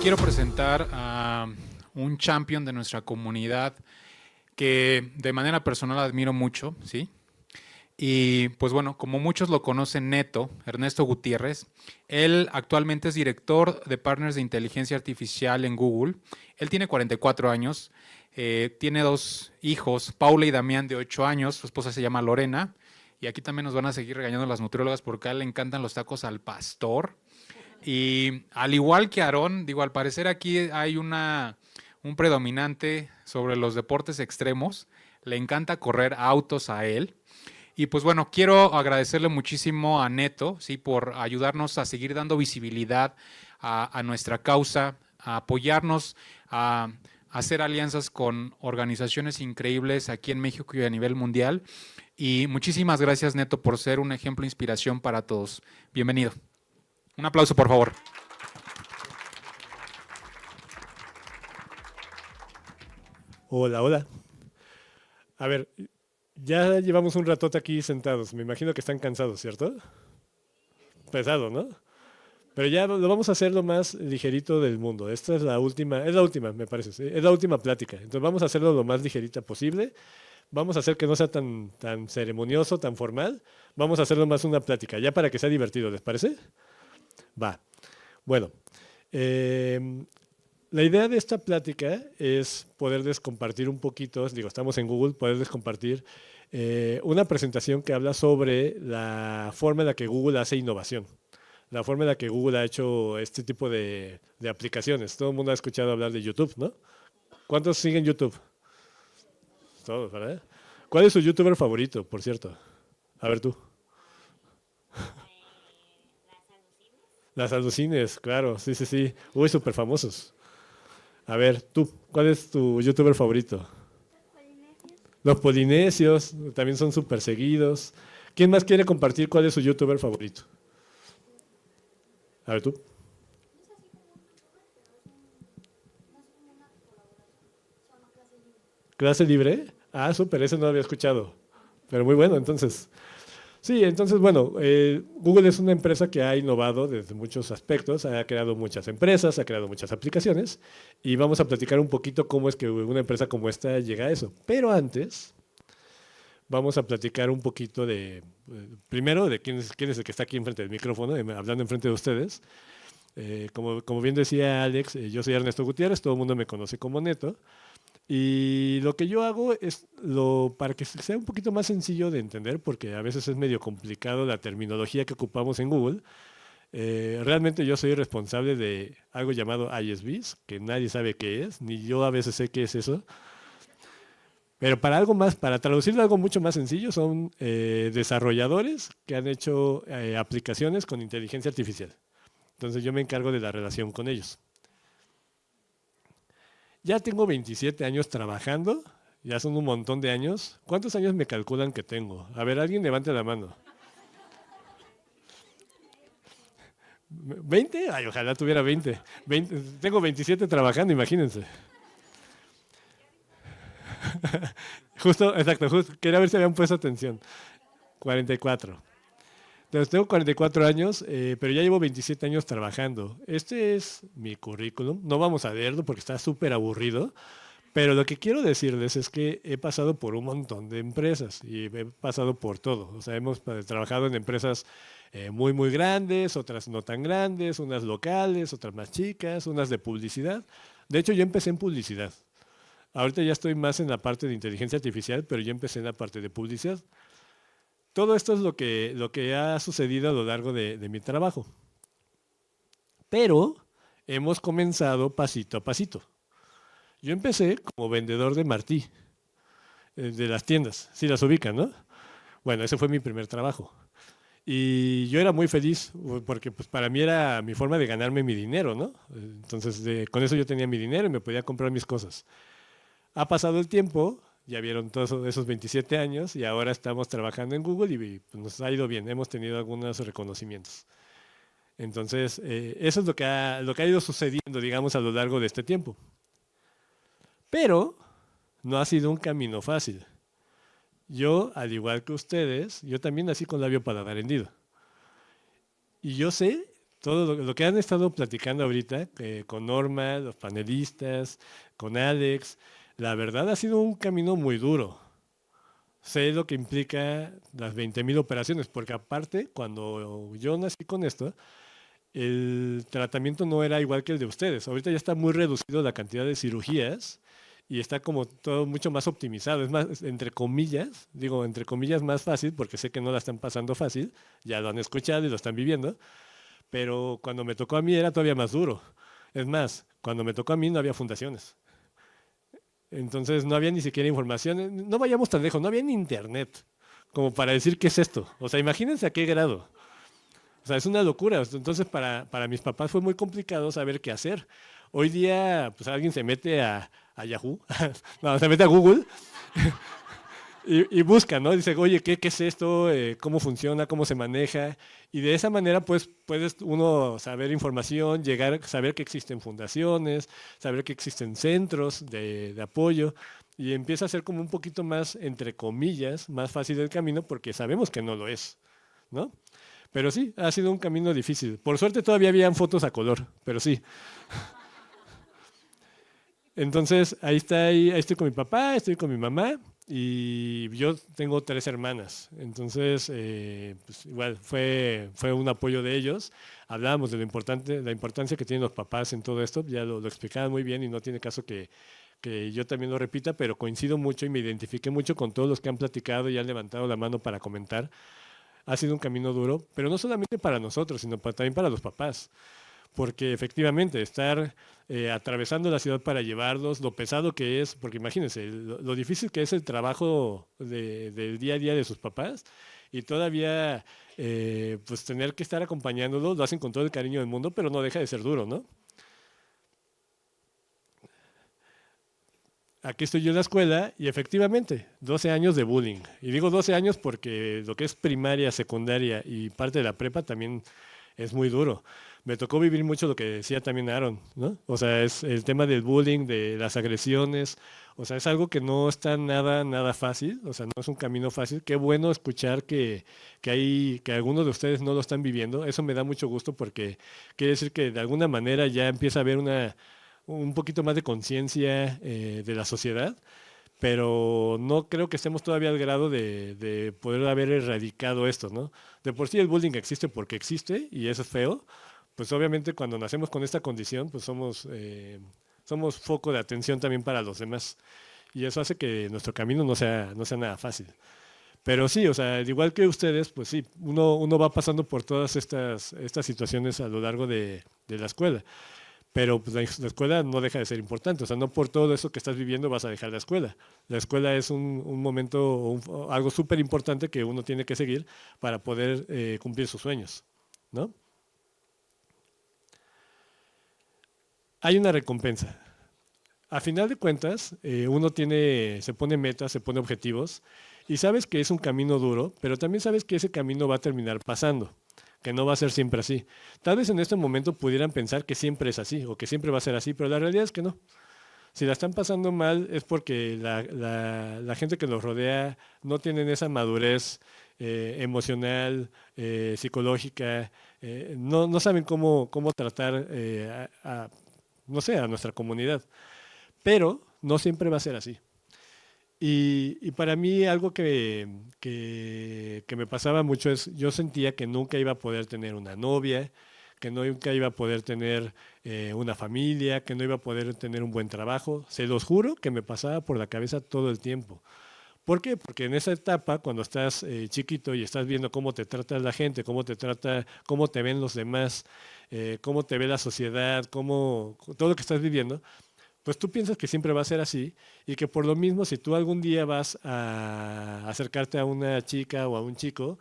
quiero presentar a un champion de nuestra comunidad que de manera personal admiro mucho, ¿sí? Y pues bueno, como muchos lo conocen, Neto, Ernesto Gutiérrez, él actualmente es director de Partners de Inteligencia Artificial en Google. Él tiene 44 años, tiene dos hijos, Paula y Damián de 8 años, su esposa se llama Lorena, y aquí también nos van a seguir regañando las nutriólogas porque a él le encantan los tacos al pastor. Y al igual que Aarón, digo, al parecer aquí hay un predominante sobre los deportes extremos. Le encanta correr autos a él. Y pues bueno, quiero agradecerle muchísimo a Neto, ¿sí? Por ayudarnos a seguir dando visibilidad a nuestra causa, a apoyarnos, a hacer alianzas con organizaciones increíbles aquí en México y a nivel mundial. Y muchísimas gracias, Neto, por ser un ejemplo de inspiración para todos. Bienvenido. Un aplauso, por favor. Hola, hola. A ver, ya llevamos un ratote aquí sentados. Me imagino que están cansados, ¿cierto? Pesado, ¿no? Pero ya lo vamos a hacer lo más ligerito del mundo. Esta es la última, me parece, ¿sí? Es la última plática. Entonces vamos a hacerlo lo más ligerita posible. Vamos a hacer que no sea tan ceremonioso, tan formal. Vamos a hacerlo más una plática, ya para que sea divertido, ¿les parece? Va. Bueno, em, la idea de esta plática es poderles compartir un poquito, digo, estamos en Google, poderles compartir una presentación que habla sobre la forma en la que Google hace innovación, la forma en la que Google ha hecho este tipo de aplicaciones. Todo el mundo ha escuchado hablar de YouTube, ¿no? ¿Cuántos siguen YouTube? Todos, ¿verdad? ¿Cuál es su YouTuber favorito, por cierto? A ver tú. Las alucines, claro, sí, sí, sí. Uy, súper famosos. A ver, tú, ¿cuál es tu YouTuber favorito? Los polinesios también son súper seguidos. ¿Quién más quiere compartir cuál es su YouTuber favorito? A ver tú. ¿Clase libre? Ah, súper, ese no lo había escuchado. Pero muy bueno, entonces. Sí, entonces, bueno, Google es una empresa que ha innovado desde muchos aspectos, ha creado muchas empresas, ha creado muchas aplicaciones y vamos a platicar un poquito cómo es que una empresa como esta llega a eso. Pero antes, vamos a platicar un poquito primero, de quién es el que está aquí enfrente del micrófono, hablando enfrente de ustedes. Como bien decía Alex, yo soy Ernesto Gutiérrez, todo el mundo me conoce como Neto. Y lo que yo hago es para que sea un poquito más sencillo de entender, porque a veces es medio complicado la terminología que ocupamos en Google. Realmente yo soy responsable de algo llamado ISVs, que nadie sabe qué es, ni yo a veces sé qué es eso. Pero para traducirlo a algo mucho más sencillo, son desarrolladores que han hecho aplicaciones con inteligencia artificial. Entonces yo me encargo de la relación con ellos. Ya tengo 27 años trabajando, ya son un montón de años. ¿Cuántos años me calculan que tengo? A ver, alguien levante la mano. ¿20? Ay, ojalá tuviera 20. Tengo 27 trabajando, imagínense. Justo, exacto, justo. Quería ver si habían puesto atención. 44. Entonces, tengo 44 años, pero ya llevo 27 años trabajando. Este es mi currículum. No vamos a leerlo porque está súper aburrido. Pero lo que quiero decirles es que he pasado por un montón de empresas y he pasado por todo. O sea, hemos trabajado en empresas muy, muy grandes, otras no tan grandes, unas locales, otras más chicas, unas de publicidad. De hecho, yo empecé en publicidad. Ahorita ya estoy más en la parte de inteligencia artificial, pero yo empecé en la parte de publicidad. Todo esto es lo que ha sucedido a lo largo de mi trabajo. Pero hemos comenzado pasito a pasito. Yo empecé como vendedor de Martí, de las tiendas, si las ubican, ¿no? Bueno, ese fue mi primer trabajo. Y yo era muy feliz porque pues, para mí era mi forma de ganarme mi dinero, ¿no? Entonces, con eso yo tenía mi dinero y me podía comprar mis cosas. Ha pasado el tiempo, ya vieron todos esos 27 años y ahora estamos trabajando en Google y pues, nos ha ido bien, hemos tenido algunos reconocimientos. Entonces, eso es lo que ha ido sucediendo, digamos, a lo largo de este tiempo. Pero no ha sido un camino fácil. Yo, al igual que ustedes, yo también nací con labio paladar hendido. Y yo sé todo lo que han estado platicando ahorita con Norma, los panelistas, con Alex, la verdad ha sido un camino muy duro. Sé lo que implica las 20.000 operaciones, porque aparte, cuando yo nací con esto, el tratamiento no era igual que el de ustedes. Ahorita ya está muy reducido la cantidad de cirugías y está como todo mucho más optimizado. Es más, entre comillas, digo entre comillas más fácil, porque sé que no la están pasando fácil, ya lo han escuchado y lo están viviendo, pero cuando me tocó a mí era todavía más duro. Es más, cuando me tocó a mí no había fundaciones. Entonces no había ni siquiera información. No vayamos tan lejos, no había ni internet como para decir qué es esto. O sea, imagínense a qué grado. O sea, es una locura. Entonces, para mis papás fue muy complicado saber qué hacer. Hoy día, pues alguien se mete a Yahoo, no, se mete a Google y busca, ¿no? Dice, oye, ¿qué es esto? ¿Cómo funciona? ¿Cómo se maneja? Y de esa manera, pues, puedes uno saber información, llegar, saber que existen fundaciones, saber que existen centros de apoyo, y empieza a ser como un poquito más, entre comillas, más fácil el camino, porque sabemos que no lo es, ¿no? Pero sí, ha sido un camino difícil. Por suerte todavía habían fotos a color, pero sí. Entonces, ahí está, ahí estoy con mi papá, estoy con mi mamá y yo tengo 3 hermanas. Entonces, pues igual fue un apoyo de ellos. Hablábamos de la importancia que tienen los papás en todo esto. Ya lo explicaban muy bien y no tiene caso que yo también lo repita, pero coincido mucho y me identifiqué mucho con todos los que han platicado y han levantado la mano para comentar. Ha sido un camino duro, pero no solamente para nosotros, sino también para los papás porque efectivamente estar atravesando la ciudad para llevarlos, lo pesado que es, porque imagínense, lo difícil que es el trabajo del día a día de sus papás y todavía pues tener que estar acompañándolos, lo hacen con todo el cariño del mundo, pero no deja de ser duro, ¿no? Aquí estoy yo en la escuela y efectivamente, 12 años de bullying. Y digo 12 años porque lo que es primaria, secundaria y parte de la prepa también es muy duro. Me tocó vivir mucho lo que decía también Aaron, ¿no? O sea, es el tema del bullying, de las agresiones, o sea, es algo que no está nada, nada fácil, o sea, no es un camino fácil. Qué bueno escuchar que algunos de ustedes no lo están viviendo. Eso me da mucho gusto porque quiere decir que de alguna manera ya empieza a haber un poquito más de conciencia de la sociedad, pero no creo que estemos todavía al grado de poder haber erradicado esto, ¿no? De por sí el bullying existe porque existe y eso es feo, pues obviamente cuando nacemos con esta condición, pues somos foco de atención también para los demás y eso hace que nuestro camino no sea nada fácil. Pero sí, o sea, al igual que ustedes, pues sí, uno va pasando por todas estas situaciones a lo largo de la escuela. Pero pues, la escuela no deja de ser importante, o sea, no por todo eso que estás viviendo vas a dejar la escuela. La escuela es un momento, algo súper importante que uno tiene que seguir para poder cumplir sus sueños, ¿no? Hay una recompensa. A final de cuentas, uno se pone metas, se pone objetivos y sabes que es un camino duro, pero también sabes que ese camino va a terminar pasando, que no va a ser siempre así. Tal vez en este momento pudieran pensar que siempre es así o que siempre va a ser así, pero la realidad es que no. Si la están pasando mal es porque la gente que los rodea no tienen esa madurez emocional, psicológica, no saben cómo tratar no sé, a nuestra comunidad. Pero no siempre va a ser así. Y para mí algo que me pasaba mucho es, yo sentía que nunca iba a poder tener una novia, que nunca iba a poder tener una familia, que no iba a poder tener un buen trabajo. Se los juro que me pasaba por la cabeza todo el tiempo. ¿Por qué? Porque en esa etapa, cuando estás chiquito y estás viendo cómo te trata la gente, cómo te ven los demás, cómo te ve la sociedad, todo lo que estás viviendo, pues tú piensas que siempre va a ser así y que por lo mismo si tú algún día vas a acercarte a una chica o a un chico,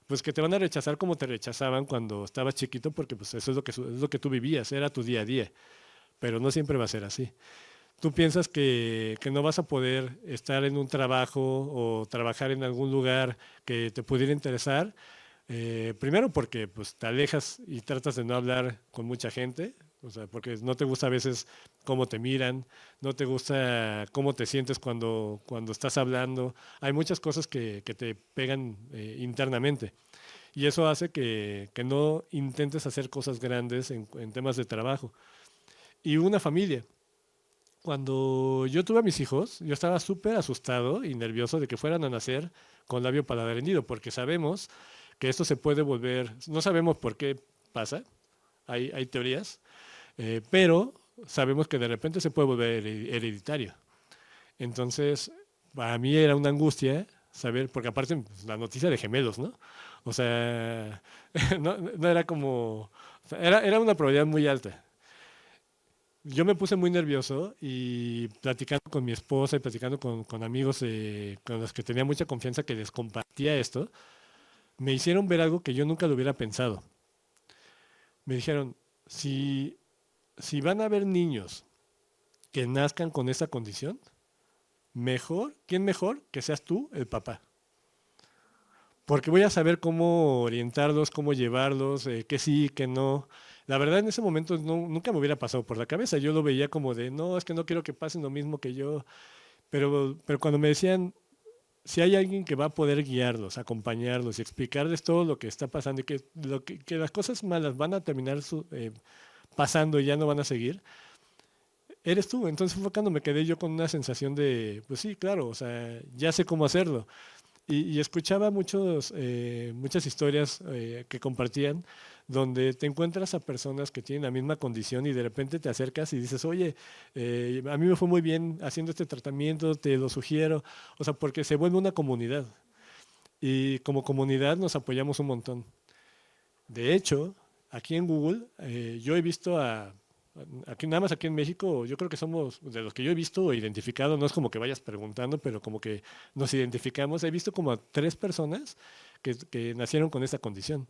pues que te van a rechazar como te rechazaban cuando estabas chiquito porque pues eso es lo que tú vivías, era tu día a día, pero no siempre va a ser así. Tú piensas que no vas a poder estar en un trabajo o trabajar en algún lugar que te pudiera interesar, primero porque pues, te alejas y tratas de no hablar con mucha gente, o sea, porque no te gusta a veces cómo te miran, no te gusta cómo te sientes cuando estás hablando. Hay muchas cosas que te pegan internamente. Y eso hace que no intentes hacer cosas grandes en temas de trabajo. Y una familia. Cuando yo tuve a mis hijos, yo estaba súper asustado y nervioso de que fueran a nacer con labio paladar hendido, porque sabemos que esto se puede volver, no sabemos por qué pasa, hay teorías, pero sabemos que de repente se puede volver hereditario. Entonces, para mí era una angustia saber, porque aparte pues, la noticia de gemelos, ¿no? O sea, no era como, o sea, era una probabilidad muy alta. Yo me puse muy nervioso y platicando con mi esposa y platicando con amigos con los que tenía mucha confianza que les compartía esto, me hicieron ver algo que yo nunca lo hubiera pensado. Me dijeron, si van a haber niños que nazcan con esa condición, mejor, ¿quién mejor que seas tú, el papá? Porque voy a saber cómo orientarlos, cómo llevarlos, qué sí, qué no. La verdad, en ese momento nunca me hubiera pasado por la cabeza. Yo lo veía como de, no, es que no quiero que pasen lo mismo que yo. Pero cuando me decían, si hay alguien que va a poder guiarlos, acompañarlos y explicarles todo lo que está pasando y que las cosas malas van a terminar pasando y ya no van a seguir, eres tú. Entonces fue cuando me quedé yo con una sensación de, pues sí, claro, o sea, ya sé cómo hacerlo. Y escuchaba muchas historias que compartían donde te encuentras a personas que tienen la misma condición y de repente te acercas y dices, oye, a mí me fue muy bien haciendo este tratamiento, te lo sugiero. O sea, porque se vuelve una comunidad y como comunidad nos apoyamos un montón. De hecho, aquí en Google, yo he visto aquí nada más aquí en México, yo creo que somos, de los que yo he visto o identificado, no es como que vayas preguntando, pero como que nos identificamos, he visto como a 3 personas que nacieron con esta condición.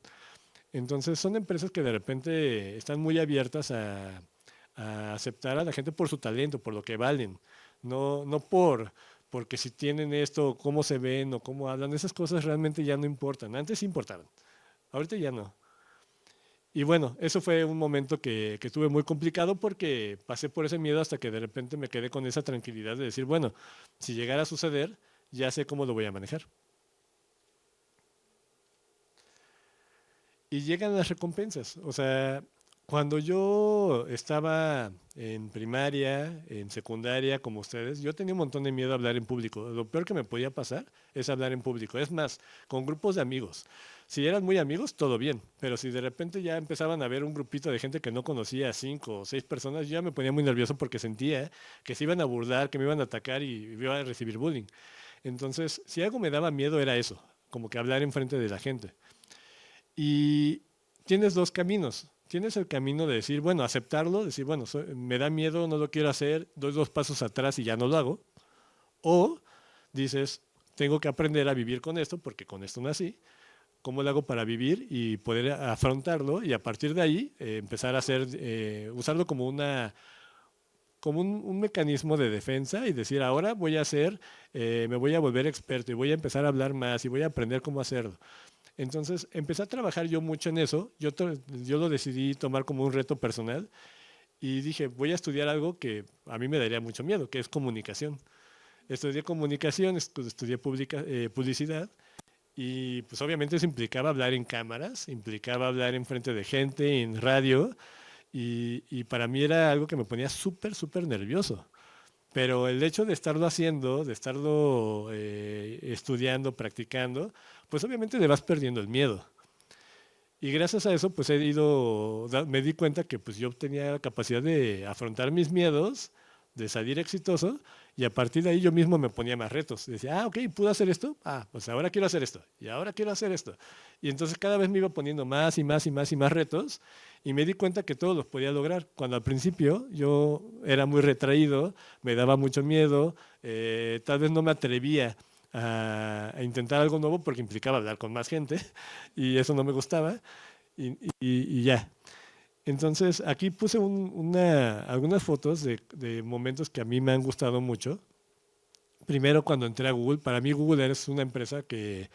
Entonces son empresas que de repente están muy abiertas a aceptar a la gente por su talento, por lo que valen, no porque si tienen esto, cómo se ven o cómo hablan, esas cosas realmente ya no importan. Antes sí importaban, ahorita ya no. Y bueno, eso fue un momento que estuve muy complicado porque pasé por ese miedo hasta que de repente me quedé con esa tranquilidad de decir, bueno, si llegara a suceder, ya sé cómo lo voy a manejar. Y llegan las recompensas. O sea, cuando yo estaba en primaria, en secundaria, como ustedes, yo tenía un montón de miedo a hablar en público. Lo peor que me podía pasar es hablar en público. Es más, con grupos de amigos. Si eran muy amigos, todo bien. Pero si de repente ya empezaban a ver un grupito de gente que no conocía, 5 o 6 personas, yo ya me ponía muy nervioso porque sentía que se iban a burlar, que me iban a atacar y iba a recibir bullying. Entonces, si algo me daba miedo era eso, como que hablar en frente de la gente. Y tienes dos caminos. Tienes el camino de decir, bueno, aceptarlo, decir, bueno, me da miedo, no lo quiero hacer, doy 2 pasos atrás y ya no lo hago. O dices, tengo que aprender a vivir con esto porque con esto nací. ¿Cómo lo hago para vivir y poder afrontarlo? Y a partir de ahí empezar a usarlo como un mecanismo de defensa y decir, ahora voy a me voy a volver experto y voy a empezar a hablar más y voy a aprender cómo hacerlo. Entonces empecé a trabajar yo mucho en eso. Yo lo decidí tomar como un reto personal y dije, voy a estudiar algo que a mí me daría mucho miedo, que es comunicación. Estudié comunicación, estudié publicidad y pues obviamente eso implicaba hablar en cámaras, implicaba hablar en frente de gente, en radio y para mí era algo que me ponía súper, súper nervioso. Pero el hecho de estarlo haciendo, de estarlo estudiando, practicando, pues obviamente le vas perdiendo el miedo. Y gracias a eso, pues me di cuenta que pues yo tenía la capacidad de afrontar mis miedos, de salir exitoso, y a partir de ahí yo mismo me ponía más retos. Decía, ok, ¿pude hacer esto? Pues ahora quiero hacer esto, y ahora quiero hacer esto. Y entonces cada vez me iba poniendo más y más y más y más retos, y me di cuenta que todos los podía lograr. Cuando al principio yo era muy retraído, me daba mucho miedo, tal vez no me atrevía a intentar algo nuevo porque implicaba hablar con más gente y eso no me gustaba y ya. Entonces aquí puse algunas fotos de momentos que a mí me han gustado mucho. Primero cuando entré a Google, para mí Google es una empresa que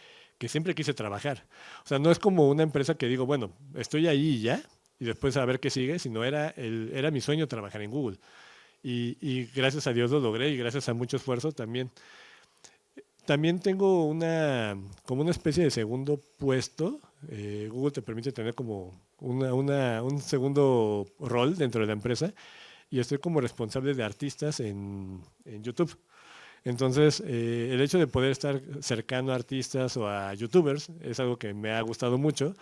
siempre quise trabajar. O sea, no es como una empresa que digo, bueno, estoy ahí y ya, y después a ver qué sigue, sino era mi sueño trabajar en Google. Y gracias a Dios lo logré y gracias a mucho esfuerzo también. También tengo como una especie de segundo puesto. Google te permite tener como un segundo rol dentro de la empresa y estoy como responsable de artistas en YouTube. Entonces, el hecho de poder estar cercano a artistas o a YouTubers es algo que me ha gustado mucho.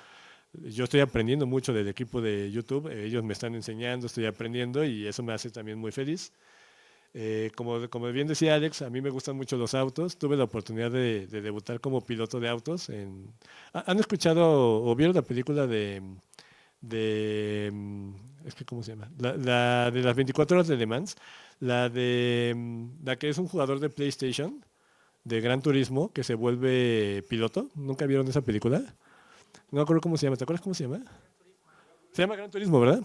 Yo estoy aprendiendo mucho del equipo de YouTube, ellos me están enseñando, estoy aprendiendo y eso me hace también muy feliz. Como bien decía Alex, a mí me gustan mucho los autos. Tuve la oportunidad de debutar como piloto de autos. ¿Han escuchado o vieron la película es que, ¿cómo se llama? La de las 24 horas de Le Mans, la que es un jugador de PlayStation, de Gran Turismo, que se vuelve piloto. ¿Nunca vieron esa película? No me acuerdo cómo se llama. ¿Te acuerdas cómo se llama? Se llama Gran Turismo, ¿verdad?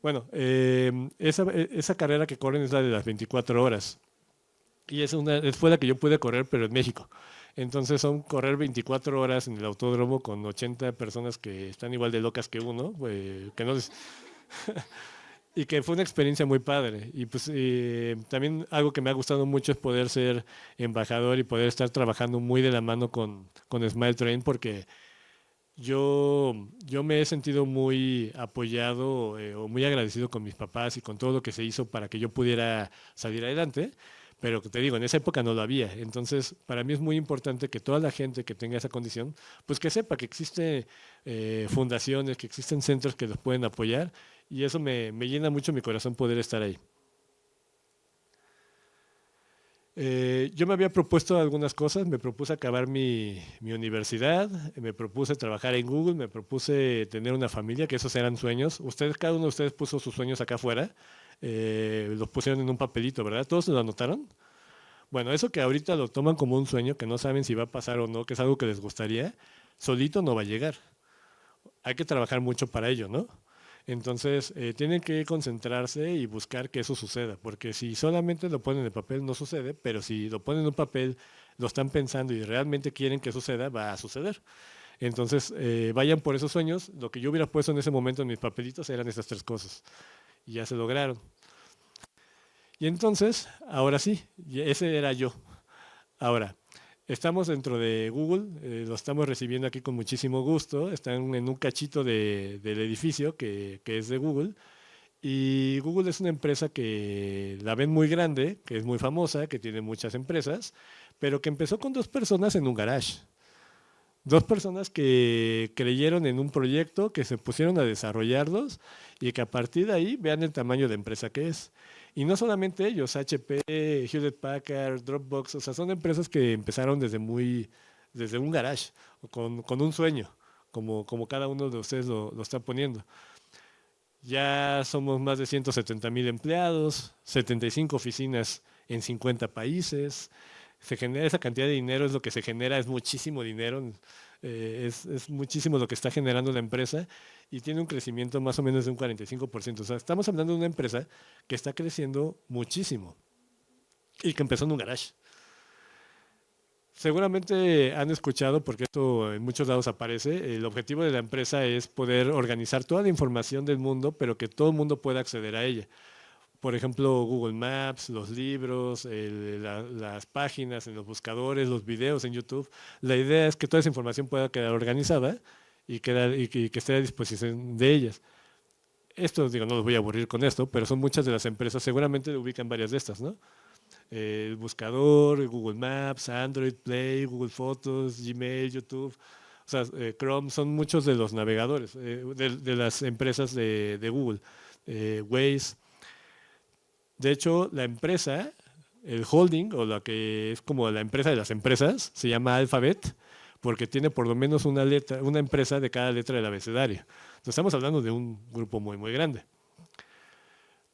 Bueno, esa carrera que corren es la de las 24 horas. Y fue la que yo pude correr, pero en México. Entonces son correr 24 horas en el autódromo con 80 personas que están igual de locas que uno, que no les- y que fue una experiencia muy padre. Y pues también algo que me ha gustado mucho es poder ser embajador y poder estar trabajando muy de la mano con Smile Train, porque yo me he sentido muy apoyado o muy agradecido con mis papás y con todo lo que se hizo para que yo pudiera salir adelante, pero que te digo, en esa época no lo había. Entonces, para mí es muy importante que toda la gente que tenga esa condición, pues que sepa que existen fundaciones, que existen centros que los pueden apoyar y eso me llena mucho mi corazón poder estar ahí. Yo me había propuesto algunas cosas, me propuse acabar mi universidad, me propuse trabajar en Google, me propuse tener una familia, que esos eran sueños. Ustedes, cada uno de ustedes puso sus sueños acá afuera, los pusieron en un papelito, ¿verdad? ¿Todos lo anotaron? Bueno, eso que ahorita lo toman como un sueño, que no saben si va a pasar o no, que es algo que les gustaría, solito no va a llegar. Hay que trabajar mucho para ello, ¿no? Entonces, tienen que concentrarse y buscar que eso suceda, porque si solamente lo ponen en el papel no sucede, pero si lo ponen en un papel, lo están pensando y realmente quieren que suceda, va a suceder. Entonces, vayan por esos sueños. Lo que yo hubiera puesto en ese momento en mis papelitos eran esas tres cosas y ya se lograron. Y entonces, ahora sí, ese era yo. Ahora, estamos dentro de Google, lo estamos recibiendo aquí con muchísimo gusto. Están en un cachito del edificio que es de Google. Y Google es una empresa que la ven muy grande, que es muy famosa, que tiene muchas empresas, pero que empezó con dos personas en un garage. Dos personas que creyeron en un proyecto, que se pusieron a desarrollarlos y que a partir de ahí vean el tamaño de empresa que es. Y no solamente ellos, HP, Hewlett Packard, Dropbox, o sea, son empresas que empezaron desde un garage, o con un sueño, como cada uno de ustedes lo está poniendo. Ya somos más de 170,000 empleados, 75 oficinas en 50 países. Se genera esa cantidad de dinero, es lo que se genera, es muchísimo dinero, es muchísimo lo que está generando la empresa y tiene un crecimiento más o menos de un 45%. O sea, estamos hablando de una empresa que está creciendo muchísimo y que empezó en un garage. Seguramente han escuchado, porque esto en muchos lados aparece, el objetivo de la empresa es poder organizar toda la información del mundo, pero que todo el mundo pueda acceder a ella. Por ejemplo, Google Maps, los libros, las páginas en los buscadores, los videos en YouTube. La idea es que toda esa información pueda quedar organizada y que esté a disposición de ellas. Esto, digo, no los voy a aburrir con esto, pero son muchas de las empresas, seguramente ubican varias de estas, ¿no? El buscador, Google Maps, Android Play, Google Fotos, Gmail, YouTube, o sea, Chrome, son muchos de los navegadores, de las empresas de Google, Waze. De hecho, la empresa, el holding, o la que es como la empresa de las empresas, se llama Alphabet, porque tiene por lo menos una letra, una empresa de cada letra del abecedario. Entonces, estamos hablando de un grupo muy, muy grande.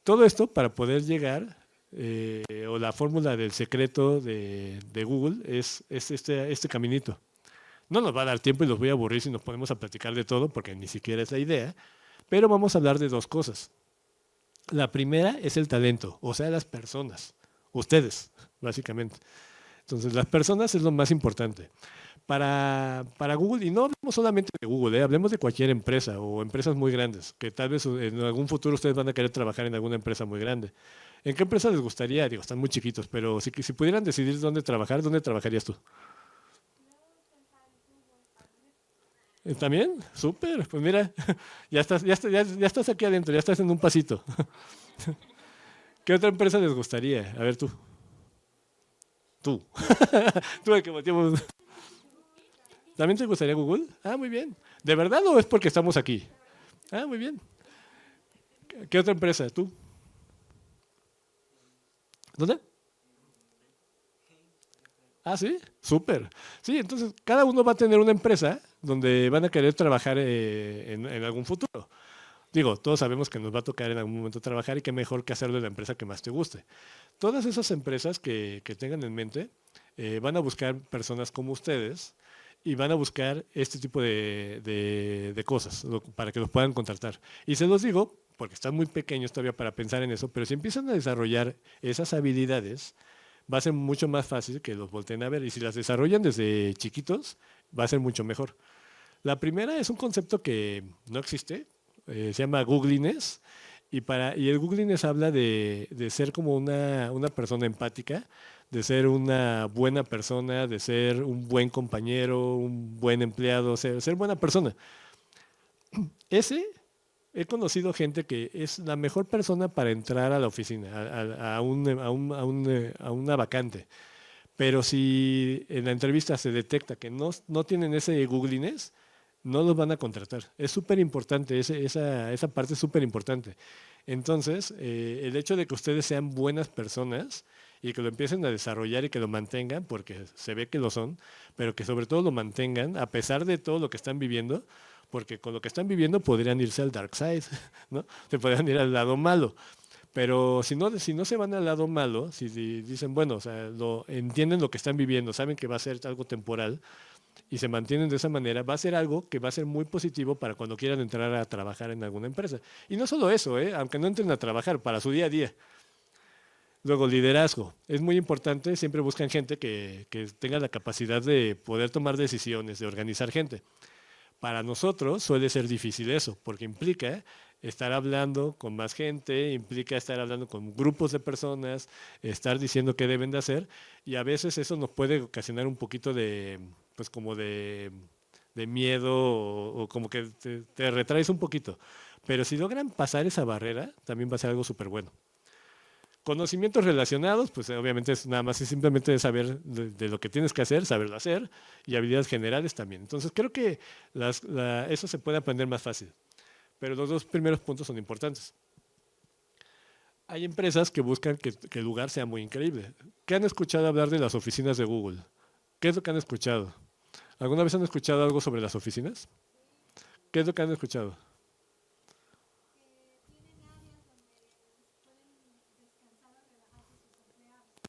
Todo esto para poder llegar, o la fórmula del secreto de Google es este caminito. No nos va a dar tiempo y los voy a aburrir si nos ponemos a platicar de todo, porque ni siquiera es la idea, pero vamos a hablar de dos cosas. La primera es el talento, o sea, las personas, ustedes, básicamente. Entonces, las personas es lo más importante. Para Google, y no hablemos solamente de Google, hablemos de cualquier empresa o empresas muy grandes, que tal vez en algún futuro ustedes van a querer trabajar en alguna empresa muy grande. ¿En qué empresa les gustaría? Digo, están muy chiquitos, pero si pudieran decidir dónde trabajar, ¿dónde trabajarías tú? ¿También? Súper, pues mira, ya estás aquí adentro, ya estás en un pasito. ¿Qué otra empresa les gustaría? A ver tú. Tú. Tú el que volteamos. ¿También te gustaría Google? Ah, muy bien. ¿De verdad o es porque estamos aquí? Ah, muy bien. ¿Qué otra empresa? ¿Tú? ¿Dónde? Ah, sí, súper. Sí, entonces cada uno va a tener una empresa donde van a querer trabajar en algún futuro. Digo, todos sabemos que nos va a tocar en algún momento trabajar y qué mejor que hacerlo en la empresa que más te guste. Todas esas empresas que tengan en mente van a buscar personas como ustedes y van a buscar este tipo de cosas para que los puedan contratar. Y se los digo porque están muy pequeños todavía para pensar en eso, pero si empiezan a desarrollar esas habilidades, va a ser mucho más fácil que los volteen a ver. Y si las desarrollan desde chiquitos, va a ser mucho mejor. La primera es un concepto que no existe, se llama googliness, y el googliness habla de ser como una persona empática, de ser una buena persona, de ser un buen compañero, un buen empleado, ser buena persona. Ese, he conocido gente que es la mejor persona para entrar a la oficina, a una vacante. Pero si en la entrevista se detecta que no tienen ese googliness, no los van a contratar. Es súper importante, esa parte es súper importante. Entonces, el hecho de que ustedes sean buenas personas y que lo empiecen a desarrollar y que lo mantengan, porque se ve que lo son, pero que sobre todo lo mantengan a pesar de todo lo que están viviendo, porque con lo que están viviendo podrían irse al dark side, ¿no? Se podrían ir al lado malo. Pero si no se van al lado malo, si dicen, bueno, o sea, entienden lo que están viviendo, saben que va a ser algo temporal y se mantienen de esa manera, va a ser algo que va a ser muy positivo para cuando quieran entrar a trabajar en alguna empresa. Y no solo eso, aunque no entren a trabajar, para su día a día. Luego, liderazgo. Es muy importante, siempre buscan gente que tenga la capacidad de poder tomar decisiones, de organizar gente. Para nosotros suele ser difícil eso, porque implica estar hablando con más gente, implica estar hablando con grupos de personas, estar diciendo qué deben de hacer, y a veces eso nos puede ocasionar un poquito pues como de miedo o como que te retraes un poquito. Pero si logran pasar esa barrera, también va a ser algo súper bueno. Conocimientos relacionados, pues obviamente es nada más, es simplemente saber de lo que tienes que hacer, saberlo hacer, y habilidades generales también. Entonces creo que eso se puede aprender más fácil, pero los dos primeros puntos son importantes. Hay empresas que buscan que el lugar sea muy increíble. ¿Qué han escuchado hablar de las oficinas de Google? ¿Qué es lo que han escuchado? ¿Alguna vez han escuchado algo sobre las oficinas? ¿Qué es lo que han escuchado?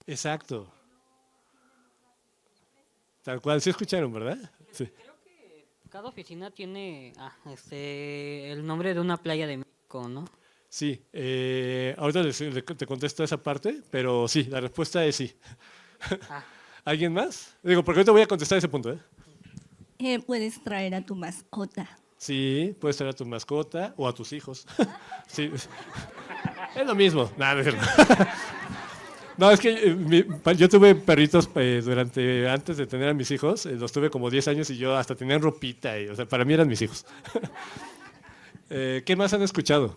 Exacto, tal cual, sí escucharon, ¿verdad? Sí. Cada oficina tiene el nombre de una playa de México, ¿no? Sí, ahorita te contesto esa parte, pero sí, la respuesta es sí. Ah, ¿Alguien más? Digo, porque ahorita voy a contestar ese punto, ¿eh? Puedes traer a tu mascota. Sí, puedes traer a tu mascota o a tus hijos. Sí, es lo mismo. Nada, no es cierto. No, es que yo tuve perritos antes de tener a mis hijos, los tuve como 10 años y yo hasta tenía ropita, o sea, para mí eran mis hijos. ¿Qué más han escuchado?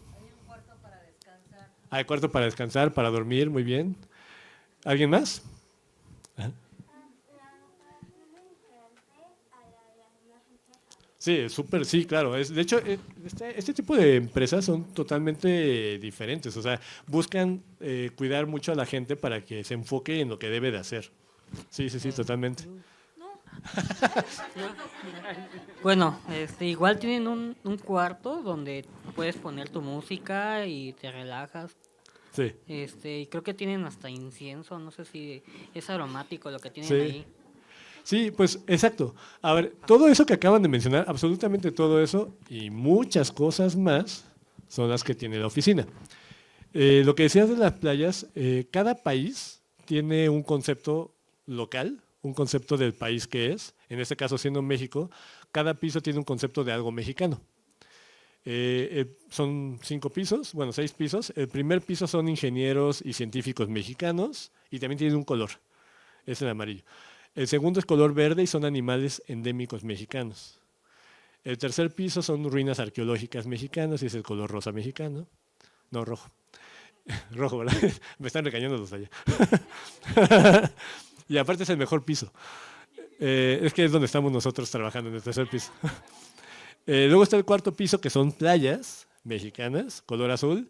Hay cuarto para descansar, para dormir, muy bien. ¿Alguien más? Sí, súper, sí, claro. De hecho, este tipo de empresas son totalmente diferentes. O sea, buscan cuidar mucho a la gente para que se enfoque en lo que debe de hacer. Sí, sí, sí, totalmente. bueno, igual tienen un cuarto donde puedes poner tu música y te relajas. Sí, Y creo que tienen hasta incienso, no sé si es aromático lo que tienen sí. ahí. Sí, pues exacto. A ver, todo eso que acaban de mencionar, absolutamente todo eso y muchas cosas más son las que tiene la oficina. Lo que decías de las playas, cada país tiene un concepto local, un concepto del país que es. En este caso, siendo México, cada piso tiene un concepto de algo mexicano. Son 5 pisos, bueno, 6 pisos. El primer piso son ingenieros y científicos mexicanos y también tiene un color, es el amarillo. El segundo es color verde y son animales endémicos mexicanos. El tercer piso son ruinas arqueológicas mexicanas y es el color rosa mexicano. No, rojo. Rojo, ¿verdad? Me están regañando los de allá. Y aparte es el mejor piso. Es que es donde estamos nosotros trabajando, en el tercer piso. Luego está el cuarto piso, que son playas mexicanas, color azul.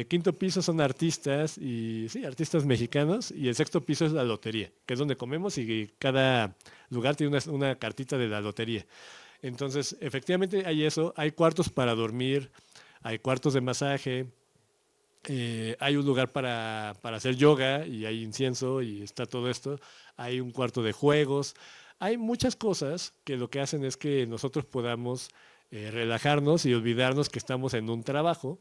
Quinto piso son artistas, y sí, artistas mexicanos. Y el sexto piso es la lotería, que es donde comemos y cada lugar tiene una cartita de la lotería. Entonces, efectivamente hay eso. Hay cuartos para dormir, hay cuartos de masaje, hay un lugar para hacer yoga y hay incienso y está todo esto. Hay un cuarto de juegos. Hay muchas cosas que lo que hacen es que nosotros podamos relajarnos y olvidarnos que estamos en un trabajo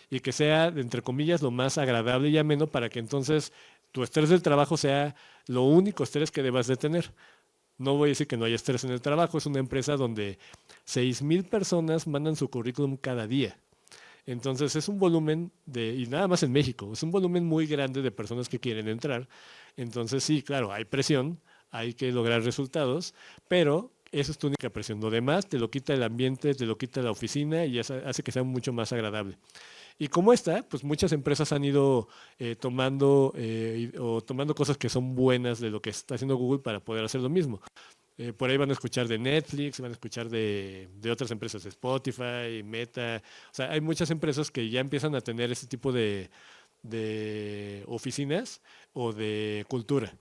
y que sea, entre comillas, lo más agradable y ameno para que entonces tu estrés del trabajo sea lo único estrés que debas de tener. No voy a decir que no haya estrés en el trabajo, es una empresa donde 6,000 personas mandan su currículum cada día. Entonces es un volumen y nada más en México, es un volumen muy grande de personas que quieren entrar. Entonces sí, claro, hay presión, hay que lograr resultados, pero esa es tu única presión. Lo demás te lo quita el ambiente, te lo quita la oficina y eso hace que sea mucho más agradable. Y como esta, pues muchas empresas han ido tomando cosas que son buenas de lo que está haciendo Google para poder hacer lo mismo. Por ahí van a escuchar de Netflix, van a escuchar de otras empresas, de Spotify, Meta. O sea, hay muchas empresas que ya empiezan a tener este tipo de oficinas o de cultura.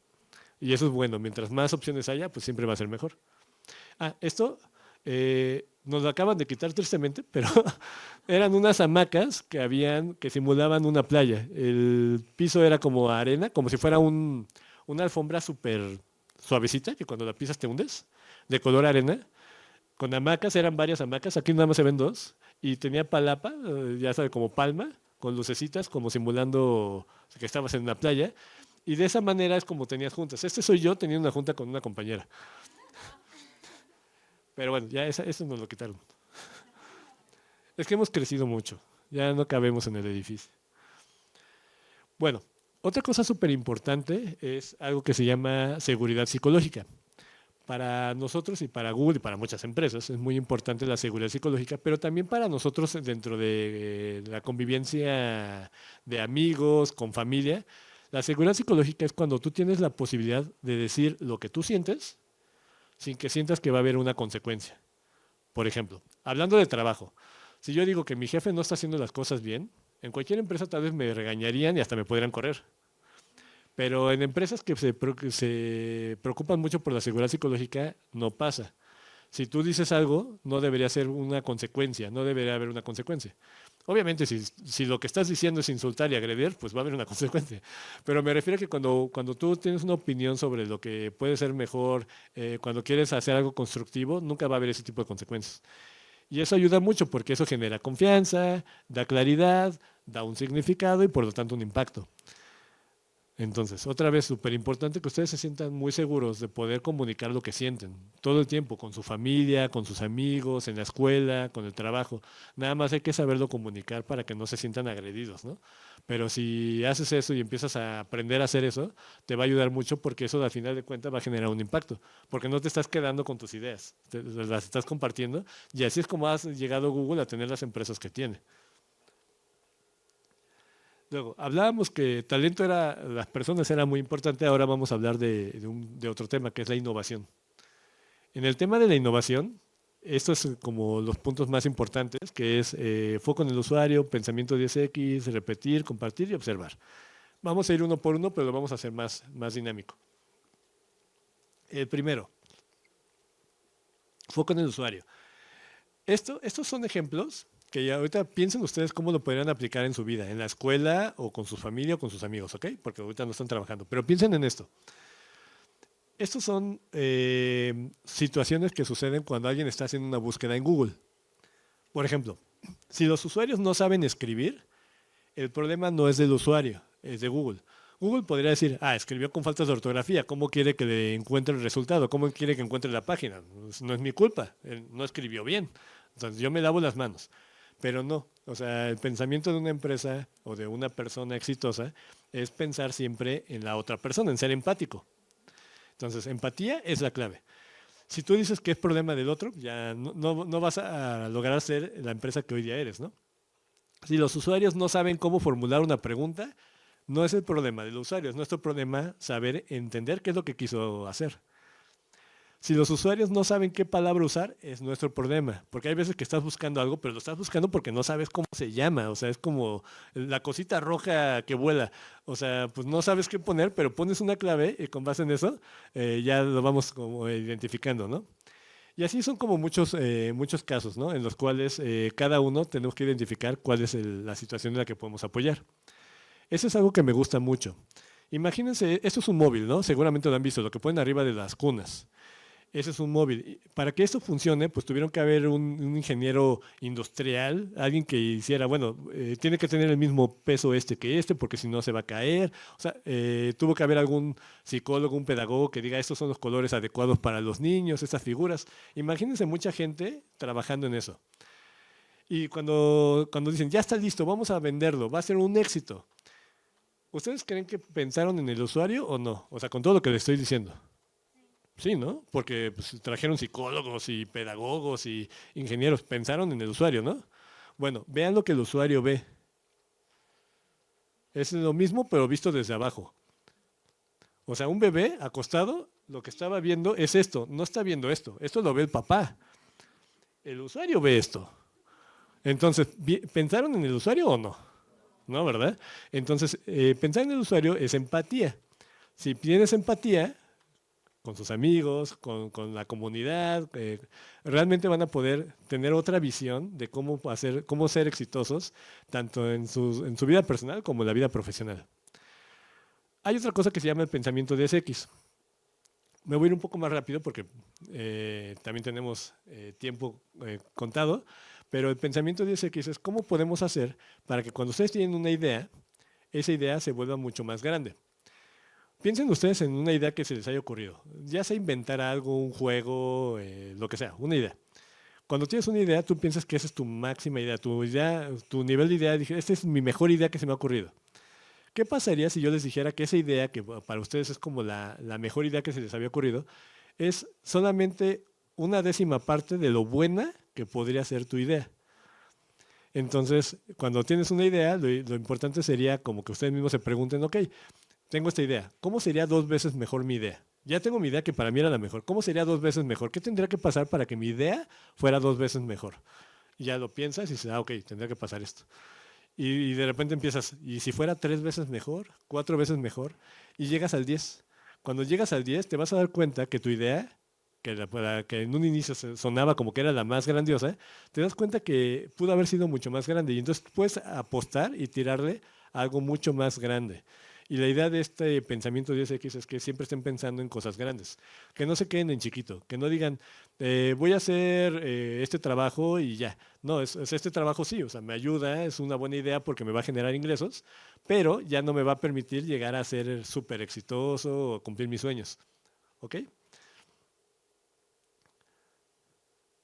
Y eso es bueno. Mientras más opciones haya, pues siempre va a ser mejor. Esto nos lo acaban de quitar tristemente, pero eran unas hamacas que simulaban una playa. El piso era como arena, como si fuera una alfombra súper suavecita, que cuando la pisas te hundes, de color arena, con hamacas, eran varias hamacas, aquí nada más se ven 2, y tenía palapa, ya sabes, como palma, con lucecitas, como simulando que estabas en una playa, y de esa manera es como tenías juntas. Este soy yo teniendo una junta con una compañera. Pero bueno, ya eso nos lo quitaron. Es que hemos crecido mucho, ya no cabemos en el edificio. Bueno, otra cosa súper importante es algo que se llama seguridad psicológica. Para nosotros y para Google y para muchas empresas es muy importante la seguridad psicológica, pero también para nosotros dentro de la convivencia de amigos, con familia. La seguridad psicológica es cuando tú tienes la posibilidad de decir lo que tú sientes sin que sientas que va a haber una consecuencia. Por ejemplo, hablando de trabajo, si yo digo que mi jefe no está haciendo las cosas bien, en cualquier empresa tal vez me regañarían y hasta me podrían correr. Pero en empresas que se preocupan mucho por la seguridad psicológica, no pasa. Si tú dices algo, no debería ser una consecuencia, no debería haber una consecuencia. Obviamente, si lo que estás diciendo es insultar y agredir, pues va a haber una consecuencia. Pero me refiero a que cuando tú tienes una opinión sobre lo que puede ser mejor, cuando quieres hacer algo constructivo, nunca va a haber ese tipo de consecuencias. Y eso ayuda mucho porque eso genera confianza, da claridad, da un significado y por lo tanto un impacto. Entonces, otra vez, súper importante que ustedes se sientan muy seguros de poder comunicar lo que sienten todo el tiempo, con su familia, con sus amigos, en la escuela, con el trabajo. Nada más hay que saberlo comunicar para que no se sientan agredidos, ¿no? Pero si haces eso y empiezas a aprender a hacer eso, te va a ayudar mucho porque eso al final de cuentas va a generar un impacto, porque no te estás quedando con tus ideas, las estás compartiendo y así es como has llegado Google a tener las empresas que tiene. Luego, hablábamos que talento las personas era muy importante, ahora vamos a hablar de otro tema, que es la innovación. En el tema de la innovación, estos es como los puntos más importantes, que es foco en el usuario, pensamiento 10X, repetir, compartir y observar. Vamos a ir uno por uno, pero lo vamos a hacer más dinámico. El primero, foco en el usuario. Estos son ejemplos que ya ahorita piensen ustedes cómo lo podrían aplicar en su vida, en la escuela o con su familia o con sus amigos, ¿ok? Porque ahorita no están trabajando, pero piensen en esto. Estos son situaciones que suceden cuando alguien está haciendo una búsqueda en Google. Por ejemplo, si los usuarios no saben escribir, el problema no es del usuario, es de Google. Google podría decir, escribió con faltas de ortografía, ¿cómo quiere que le encuentre el resultado? ¿Cómo quiere que encuentre la página? No es mi culpa, él no escribió bien. Entonces yo me lavo las manos. pero no. O sea, el pensamiento de una empresa o de una persona exitosa es pensar siempre en la otra persona, en ser empático. Entonces, empatía es la clave. Si tú dices que es problema del otro, ya no vas a lograr ser la empresa que hoy día eres, ¿no? Si los usuarios no saben cómo formular una pregunta, no es el problema del usuario, es nuestro problema saber entender qué es lo que quiso hacer. Si los usuarios no saben qué palabra usar, es nuestro problema, porque hay veces que estás buscando algo, pero lo estás buscando porque no sabes cómo se llama, o sea, es como la cosita roja que vuela, o sea, pues no sabes qué poner, pero pones una clave y con base en eso ya lo vamos como identificando, ¿no? Y así son como muchos casos, ¿no? En los cuales cada uno tenemos que identificar cuál es la situación en la que podemos apoyar. Eso es algo que me gusta mucho. Imagínense, esto es un móvil, ¿no? Seguramente lo han visto, lo que ponen arriba de las cunas. Ese es un móvil. Para que esto funcione, pues tuvieron que haber un ingeniero industrial, alguien que hiciera, bueno, tiene que tener el mismo peso que este, porque si no se va a caer. O sea, tuvo que haber algún psicólogo, un pedagogo que diga, estos son los colores adecuados para los niños, estas figuras. Imagínense mucha gente trabajando en eso. Y cuando dicen, ya está listo, vamos a venderlo, va a ser un éxito. ¿Ustedes creen que pensaron en el usuario o no? O sea, con todo lo que les estoy diciendo. Sí, ¿no? Porque pues, trajeron psicólogos y pedagogos y ingenieros, pensaron en el usuario, ¿no? Bueno, vean lo que el usuario ve. Es lo mismo, pero visto desde abajo. O sea, un bebé acostado, lo que estaba viendo es esto, no está viendo esto, esto lo ve el papá. El usuario ve esto. Entonces, ¿pensaron en el usuario o no? No, ¿verdad? Entonces, pensar en el usuario es empatía. Si tienes empatía con sus amigos, con la comunidad, realmente van a poder tener otra visión de cómo ser exitosos, tanto en su vida personal como en la vida profesional. Hay otra cosa que se llama el pensamiento 10X. Me voy a ir un poco más rápido porque también tenemos tiempo contado, pero el pensamiento 10X es cómo podemos hacer para que cuando ustedes tienen una idea, esa idea se vuelva mucho más grande. Piensen ustedes en una idea que se les haya ocurrido, ya sea inventar algo, un juego, lo que sea, una idea. Cuando tienes una idea, tú piensas que esa es tu máxima idea, tu nivel de idea, dije, esta es mi mejor idea que se me ha ocurrido. ¿Qué pasaría si yo les dijera que esa idea, que para ustedes es como la mejor idea que se les había ocurrido, es solamente una décima parte de lo buena que podría ser tu idea? Entonces, cuando tienes una idea, lo importante sería como que ustedes mismos se pregunten, ok, tengo esta idea, ¿cómo sería 2 veces mejor mi idea? Ya tengo mi idea que para mí era la mejor, ¿cómo sería 2 veces mejor? ¿Qué tendría que pasar para que mi idea fuera 2 veces mejor? Y ya lo piensas y dices, ok, tendría que pasar esto. Y de repente empiezas, ¿y si fuera 3 veces mejor? 4 veces mejor. Y llegas al 10. Cuando llegas al 10 te vas a dar cuenta que tu idea, que en un inicio sonaba como que era la más grandiosa, te das cuenta que pudo haber sido mucho más grande. Y entonces puedes apostar y tirarle a algo mucho más grande. Y la idea de este pensamiento 10X es que siempre estén pensando en cosas grandes, que no se queden en chiquito, que no digan, voy a hacer este trabajo y ya. No, es este trabajo sí, o sea, me ayuda, es una buena idea porque me va a generar ingresos, pero ya no me va a permitir llegar a ser súper exitoso o cumplir mis sueños. ¿Ok?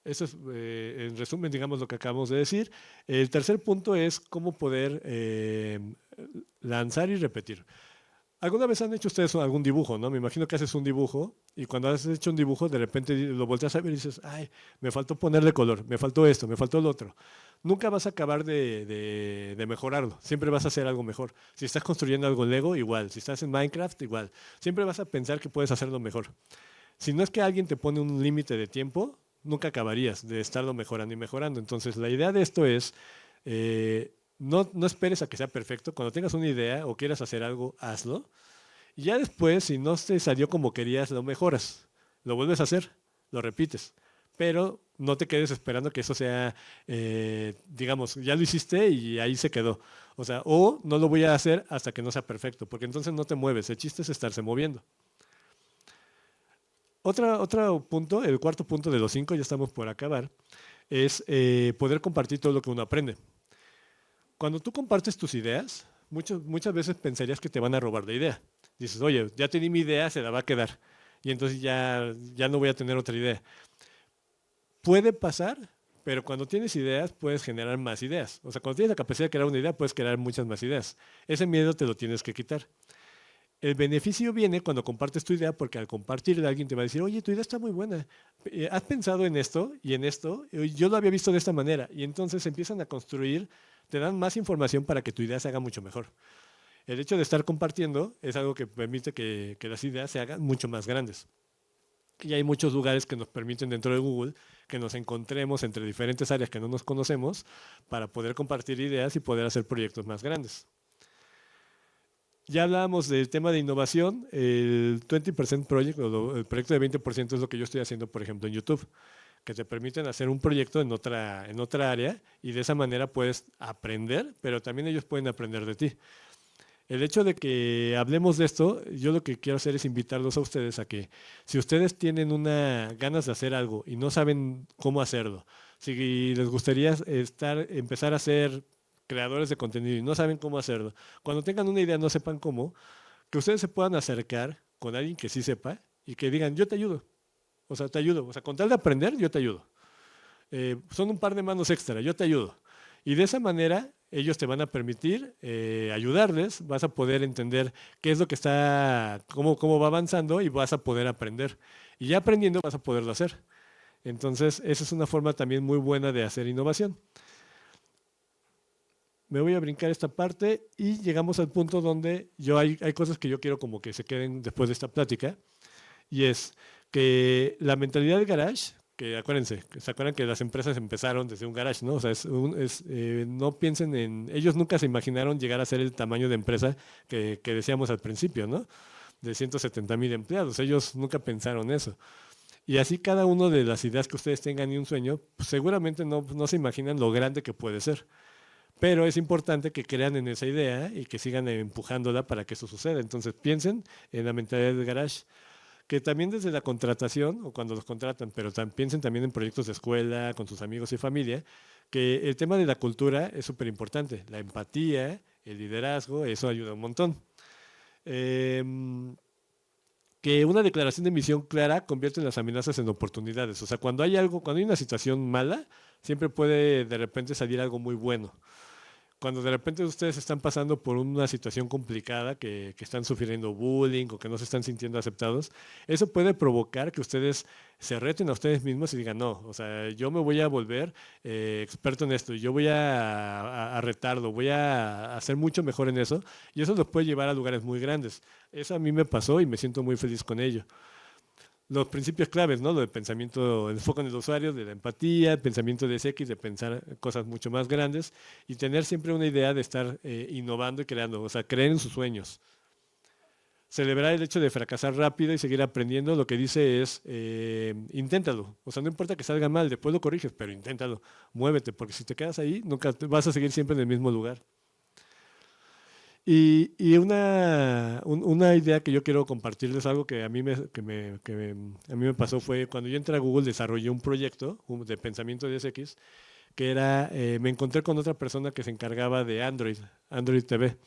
Eso es, en resumen, digamos, lo que acabamos de decir. El tercer punto es cómo poder lanzar y repetir. ¿Alguna vez han hecho ustedes algún dibujo, no? Me imagino que haces un dibujo y cuando has hecho un dibujo, de repente lo volteas a ver y dices, ay, me faltó ponerle color, me faltó esto, me faltó lo otro. Nunca vas a acabar de mejorarlo, siempre vas a hacer algo mejor. Si estás construyendo algo Lego, igual. Si estás en Minecraft, igual. Siempre vas a pensar que puedes hacerlo mejor. Si no es que alguien te pone un límite de tiempo, nunca acabarías de estarlo mejorando y mejorando. Entonces, la idea de esto es, no esperes a que sea perfecto. Cuando tengas una idea o quieras hacer algo, hazlo. Y ya después, si no te salió como querías, lo mejoras. Lo vuelves a hacer, lo repites. Pero no te quedes esperando que eso sea, digamos, ya lo hiciste y ahí se quedó. O sea, o no lo voy a hacer hasta que no sea perfecto, porque entonces no te mueves. El chiste es estarse moviendo. Otro punto, el cuarto punto de los 5, ya estamos por acabar, es poder compartir todo lo que uno aprende. Cuando tú compartes tus ideas, muchas veces pensarías que te van a robar la idea. Dices, oye, ya tenía mi idea, se la va a quedar. Y entonces ya no voy a tener otra idea. Puede pasar, Pero cuando tienes ideas, puedes generar más ideas. O sea, cuando tienes la capacidad de crear una idea, puedes crear muchas más ideas. Ese miedo te lo tienes que quitar. El beneficio viene cuando compartes tu idea, porque al compartirla alguien te va a decir, oye, tu idea está muy buena. ¿Has pensado en esto y en esto? Yo lo había visto de esta manera. Y entonces empiezan a construir, te dan más información para que tu idea se haga mucho mejor. El hecho de estar compartiendo es algo que permite que las ideas se hagan mucho más grandes. Y hay muchos lugares que nos permiten dentro de Google que nos encontremos entre diferentes áreas que no nos conocemos para poder compartir ideas y poder hacer proyectos más grandes. Ya hablábamos del tema de innovación, el 20% Project, o el proyecto de 20% es lo que yo estoy haciendo, por ejemplo, en YouTube, que te permiten hacer un proyecto en otra área y de esa manera puedes aprender, pero también ellos pueden aprender de ti. El hecho de que hablemos de esto, yo lo que quiero hacer es invitarlos a ustedes a que si ustedes tienen ganas de hacer algo y no saben cómo hacerlo, si les gustaría empezar a ser creadores de contenido y no saben cómo hacerlo, cuando tengan una idea no sepan cómo, que ustedes se puedan acercar con alguien que sí sepa y que digan, yo te ayudo, o sea, te ayudo, o sea, con tal de aprender, yo te ayudo. Son un par de manos extra, yo te ayudo. Y de esa manera ellos te van a permitir ayudarles, vas a poder entender qué es lo que cómo va avanzando y vas a poder aprender. Y ya aprendiendo vas a poderlo hacer. Entonces, esa es una forma también muy buena de hacer innovación. Me voy a brincar esta parte y llegamos al punto donde hay cosas que yo quiero como que se queden después de esta plática. Y es que la mentalidad de garage, que acuérdense, ¿se acuerdan que las empresas empezaron desde un garage, ¿no? O sea, no piensen ellos nunca se imaginaron llegar a ser el tamaño de empresa que decíamos al principio, ¿no? De 170,000 empleados, ellos nunca pensaron eso. Y así cada una de las ideas que ustedes tengan y un sueño, pues seguramente no se imaginan lo grande que puede ser. Pero es importante que crean en esa idea y que sigan empujándola para que eso suceda. Entonces piensen en la mentalidad de garage. Que también desde la contratación, o cuando los contratan, pero piensen también en proyectos de escuela, con sus amigos y familia, que el tema de la cultura es súper importante. La empatía, el liderazgo, eso ayuda un montón. Que una declaración de misión clara convierte las amenazas en oportunidades. O sea, cuando hay una situación mala, siempre puede de repente salir algo muy bueno. Cuando de repente ustedes están pasando por una situación complicada, que están sufriendo bullying o que no se están sintiendo aceptados, eso puede provocar que ustedes se reten a ustedes mismos y digan, no, o sea, yo me voy a volver experto en esto, yo voy a retarlo, voy a hacer mucho mejor en eso, y eso los puede llevar a lugares muy grandes. Eso a mí me pasó y me siento muy feliz con ello. Los principios claves, ¿no? Lo del pensamiento, el enfoque en el usuario, de la empatía, el pensamiento de SX, de pensar cosas mucho más grandes y tener siempre una idea de estar innovando y creando, o sea, creer en sus sueños. Celebrar el hecho de fracasar rápido y seguir aprendiendo, lo que dice es, inténtalo. O sea, no importa que salga mal, después lo corriges, pero inténtalo, muévete, porque si te quedas ahí, nunca vas a seguir siempre en el mismo lugar. Y una idea que yo quiero compartirles, algo que a mí me pasó fue cuando yo entré a Google, desarrollé un proyecto de pensamiento de SX, que era, me encontré con otra persona que se encargaba de Android TV.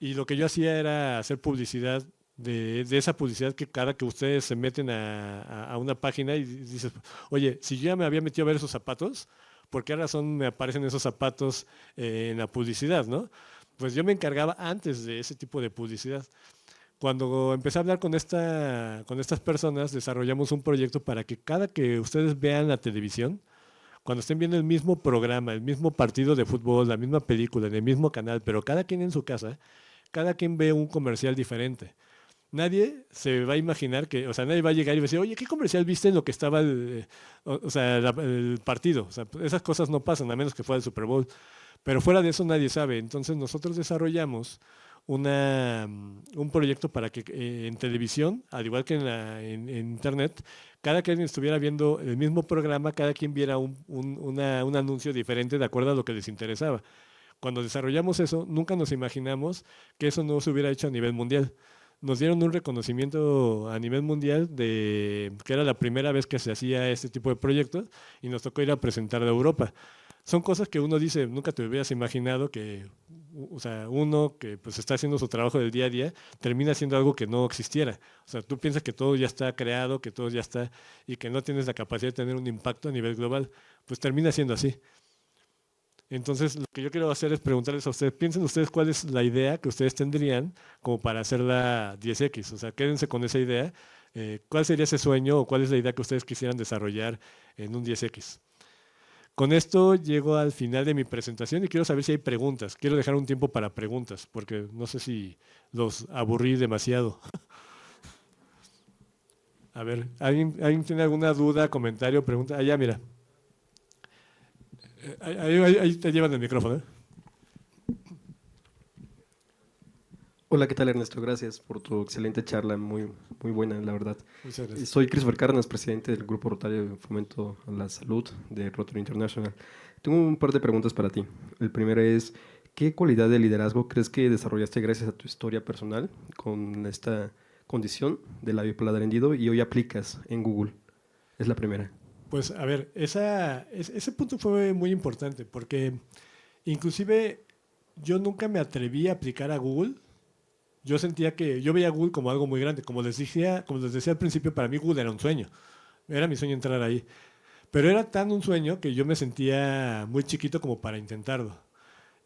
Y lo que yo hacía era hacer publicidad de esa publicidad que cada que ustedes se meten a una página y dices, oye, si yo ya me había metido a ver esos zapatos, ¿por qué razón me aparecen esos zapatos en la publicidad, no? Pues yo me encargaba antes de ese tipo de publicidad. Cuando empecé a hablar con estas personas, desarrollamos un proyecto para que cada que ustedes vean la televisión, cuando estén viendo el mismo programa, el mismo partido de fútbol, la misma película, en el mismo canal, pero cada quien en su casa, cada quien ve un comercial diferente. Nadie se va a imaginar que, o sea, nadie va a llegar y va a decir, oye, ¿qué comercial viste en lo que estaba el partido? O sea, esas cosas no pasan, a menos que fuera el Super Bowl. Pero fuera de eso nadie sabe. Entonces nosotros desarrollamos un proyecto para que en televisión, al igual que en internet, cada quien estuviera viendo el mismo programa, cada quien viera un anuncio diferente de acuerdo a lo que les interesaba. Cuando desarrollamos eso, nunca nos imaginamos que eso no se hubiera hecho a nivel mundial. Nos dieron un reconocimiento a nivel mundial que era la primera vez que se hacía este tipo de proyectos y nos tocó ir a presentar a Europa. Son cosas que uno dice, nunca te hubieras imaginado que o sea, uno que pues está haciendo su trabajo del día a día, termina haciendo algo que no existiera. O sea, tú piensas que todo ya está creado, que todo ya está, y que no tienes la capacidad de tener un impacto a nivel global, pues termina siendo así. Entonces, lo que yo quiero hacer es preguntarles a ustedes, piensen ustedes cuál es la idea que ustedes tendrían como para hacer la 10X. O sea, quédense con esa idea. ¿Cuál sería ese sueño o cuál es la idea que ustedes quisieran desarrollar en un 10X? Con esto llego al final de mi presentación y quiero saber si hay preguntas. Quiero dejar un tiempo para preguntas, porque no sé si los aburrí demasiado. A ver, ¿alguien tiene alguna duda, comentario, pregunta? Allá, mira. Ahí te llevan el micrófono. Hola, ¿qué tal, Ernesto? Gracias por tu excelente charla, muy, muy buena, la verdad. Muchas gracias. Soy Christopher Cárdenas, presidente del Grupo Rotario de Fomento a la Salud de Rotary International. Tengo un par de preguntas para ti. El primero es, ¿qué cualidad de liderazgo crees que desarrollaste gracias a tu historia personal con esta condición de labio paladar hendido y hoy aplicas en Google? Es la primera. Pues a ver, ese punto fue muy importante porque inclusive yo nunca me atreví a aplicar a Google. Yo sentía que yo veía a Google como algo muy grande. Como les decía al principio, para mí Google era un sueño. Era mi sueño entrar ahí. Pero era tan un sueño que yo me sentía muy chiquito como para intentarlo.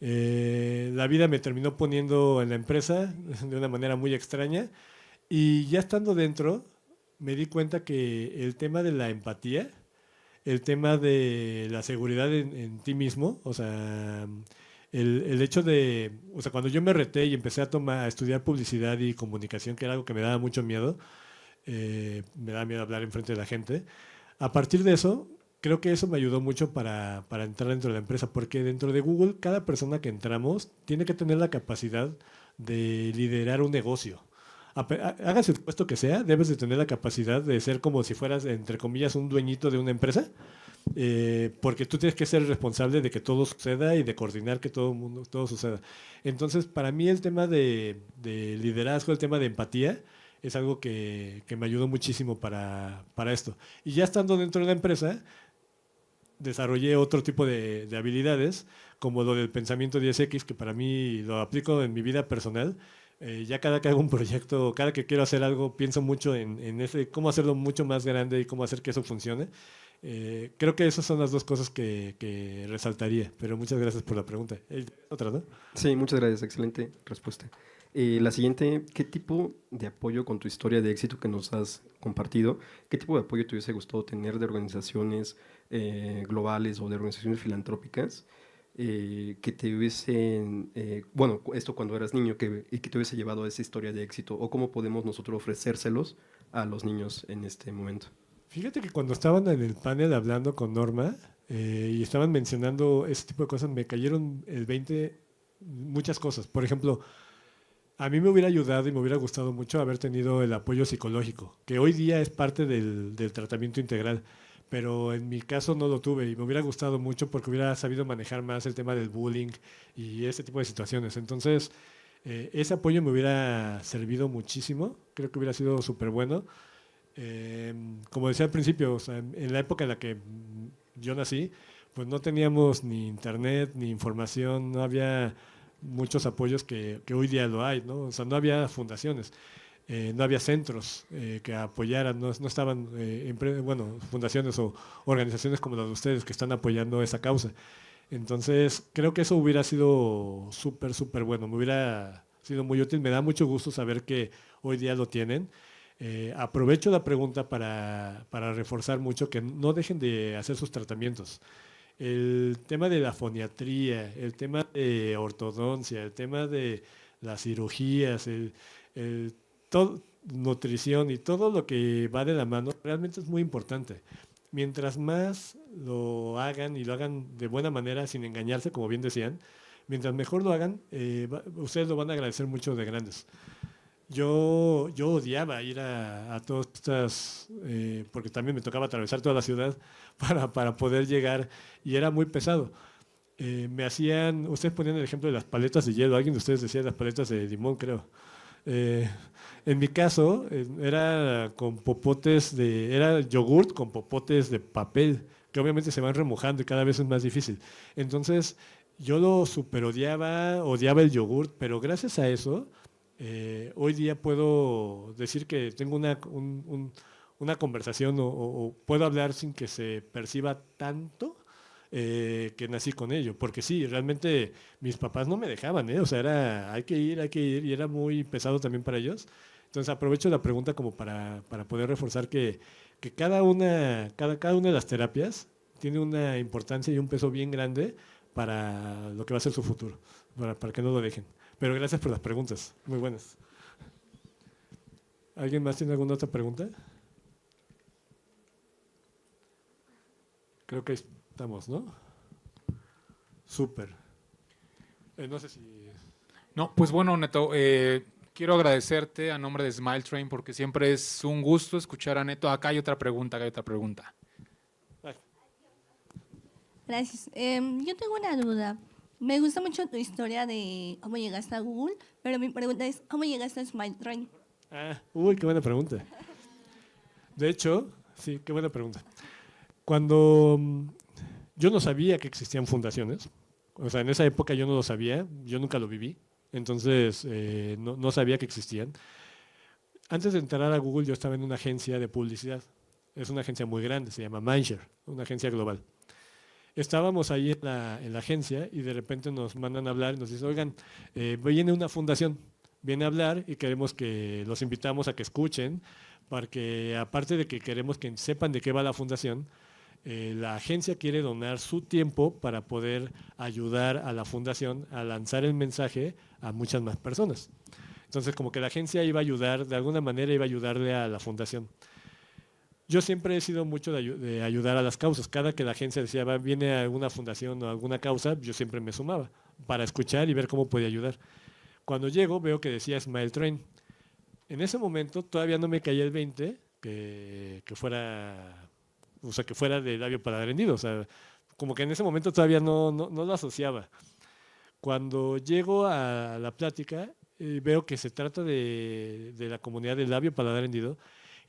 La vida me terminó poniendo en la empresa de una manera muy extraña y ya estando dentro me di cuenta que el tema de la empatía, el tema de la seguridad en ti mismo, o sea, el hecho de, o sea, cuando yo me reté y empecé a estudiar publicidad y comunicación, que era algo que me daba mucho miedo, me daba miedo hablar enfrente de la gente, a partir de eso, creo que eso me ayudó mucho para entrar dentro de la empresa, porque dentro de Google, cada persona que entramos tiene que tener la capacidad de liderar un negocio. Hagas el puesto que sea, debes de tener la capacidad de ser como si fueras, entre comillas, un dueñito de una empresa, porque tú tienes que ser responsable de que todo suceda y de coordinar que todo suceda. Entonces, para mí el tema de liderazgo, el tema de empatía, es algo que me ayudó muchísimo para esto. Y ya estando dentro de la empresa, desarrollé otro tipo de habilidades, como lo del pensamiento 10X, que para mí lo aplico en mi vida personal. Ya cada que hago un proyecto, cada que quiero hacer algo, pienso mucho en ese, cómo hacerlo mucho más grande y cómo hacer que eso funcione. Creo que esas son las dos cosas que resaltaría, pero muchas gracias por la pregunta. Otra, ¿no? Sí, muchas gracias, excelente respuesta. La siguiente, ¿qué tipo de apoyo con tu historia de éxito que nos has compartido, qué tipo de apoyo te hubiese gustado tener de organizaciones globales o de organizaciones filantrópicas que te hubiesen, bueno, esto cuando eras niño, y que te hubiese llevado a esa historia de éxito, o cómo podemos nosotros ofrecérselos a los niños en este momento? Fíjate que cuando estaban en el panel hablando con Norma y estaban mencionando ese tipo de cosas, me cayeron el 20 muchas cosas. Por ejemplo, a mí me hubiera ayudado y me hubiera gustado mucho haber tenido el apoyo psicológico, que hoy día es parte del tratamiento integral, pero en mi caso no lo tuve y me hubiera gustado mucho porque hubiera sabido manejar más el tema del bullying y ese tipo de situaciones. Entonces, ese apoyo me hubiera servido muchísimo, creo que hubiera sido súper bueno. Como decía al principio, o sea, en la época en la que yo nací, pues no teníamos ni internet, ni información, no había muchos apoyos que hoy día lo hay, ¿no? O sea, no había fundaciones, no había centros que apoyaran, no estaban, bueno, fundaciones o organizaciones como las de ustedes que están apoyando esa causa. Entonces, creo que eso hubiera sido súper, súper bueno, me hubiera sido muy útil, me da mucho gusto saber que hoy día lo tienen. Aprovecho la pregunta para reforzar mucho que no dejen de hacer sus tratamientos. El tema de la foniatría, el tema de ortodoncia, el tema de las cirugías, nutrición y todo lo que va de la mano, realmente es muy importante. Mientras más lo hagan y lo hagan de buena manera, sin engañarse, como bien decían, mientras mejor lo hagan, ustedes lo van a agradecer mucho de grandes. Yo odiaba ir a todas estas, porque también me tocaba atravesar toda la ciudad para poder llegar y era muy pesado. Ustedes ponían el ejemplo de las paletas de hielo, alguien de ustedes decía las paletas de limón, creo. En mi caso, era con era yogurt con popotes de papel, que obviamente se van remojando y cada vez es más difícil. Entonces, yo lo super odiaba el yogurt, pero gracias a eso, hoy día puedo decir que tengo una conversación o puedo hablar sin que se perciba tanto que nací con ello. Porque sí, realmente mis papás no me dejaban, ¿eh? O sea, hay que ir, y era muy pesado también para ellos. Entonces aprovecho la pregunta como para poder reforzar que cada una de las terapias tiene una importancia y un peso bien grande para lo que va a ser su futuro, para que no lo dejen. Pero gracias por las preguntas, muy buenas. ¿Alguien más tiene alguna otra pregunta? Creo que estamos, ¿no? Súper. No sé si... No, pues bueno, Neto, quiero agradecerte a nombre de Smile Train porque siempre es un gusto escuchar a Neto. Acá hay otra pregunta, Ay, Gracias. Yo tengo una duda. Me gusta mucho tu historia de cómo llegaste a Google, pero mi pregunta es, ¿cómo llegaste a Smile Train? uy, qué buena pregunta. De hecho, sí, qué buena pregunta. Cuando yo no sabía que existían fundaciones, o sea, en esa época yo no lo sabía, yo nunca lo viví, entonces no sabía que existían. Antes de entrar a Google yo estaba en una agencia de publicidad, es una agencia muy grande, se llama Mindshare, una agencia global. Estábamos ahí en la agencia y de repente nos mandan a hablar y nos dicen, oigan, viene una fundación, viene a hablar y queremos que los invitamos a que escuchen, porque aparte de que queremos que sepan de qué va la fundación, la agencia quiere donar su tiempo para poder ayudar a la fundación a lanzar el mensaje a muchas más personas. Entonces, como que la agencia iba a ayudar, de alguna manera iba a ayudarle a la fundación. Yo siempre he sido mucho de ayudar a las causas. Cada que la agencia decía, viene alguna fundación o alguna causa, yo siempre me sumaba para escuchar y ver cómo podía ayudar. Cuando llego, veo que decía Smile Train. En ese momento todavía no me caía el 20 que fuera, o sea, que fuera de labio paladar hendido. O sea, como que en ese momento todavía no lo asociaba. Cuando llego a la plática, veo que se trata de la comunidad del labio paladar hendido.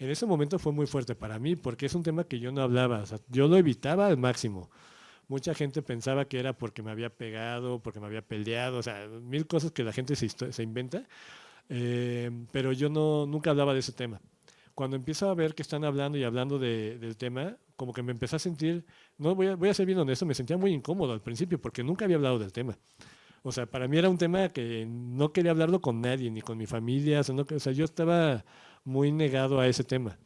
En ese momento fue muy fuerte para mí porque es un tema que yo no hablaba, o sea, yo lo evitaba al máximo. Mucha gente pensaba que era porque me había pegado, porque me había peleado, o sea, mil cosas que la gente se inventa, pero yo nunca hablaba de ese tema. Cuando empiezo a ver que están hablando y hablando del tema, como que me empecé a sentir, no voy a ser bien honesto, me sentía muy incómodo al principio porque nunca había hablado del tema. O sea, para mí era un tema que no quería hablarlo con nadie, ni con mi familia, o sea, yo estaba muy negado a ese tema.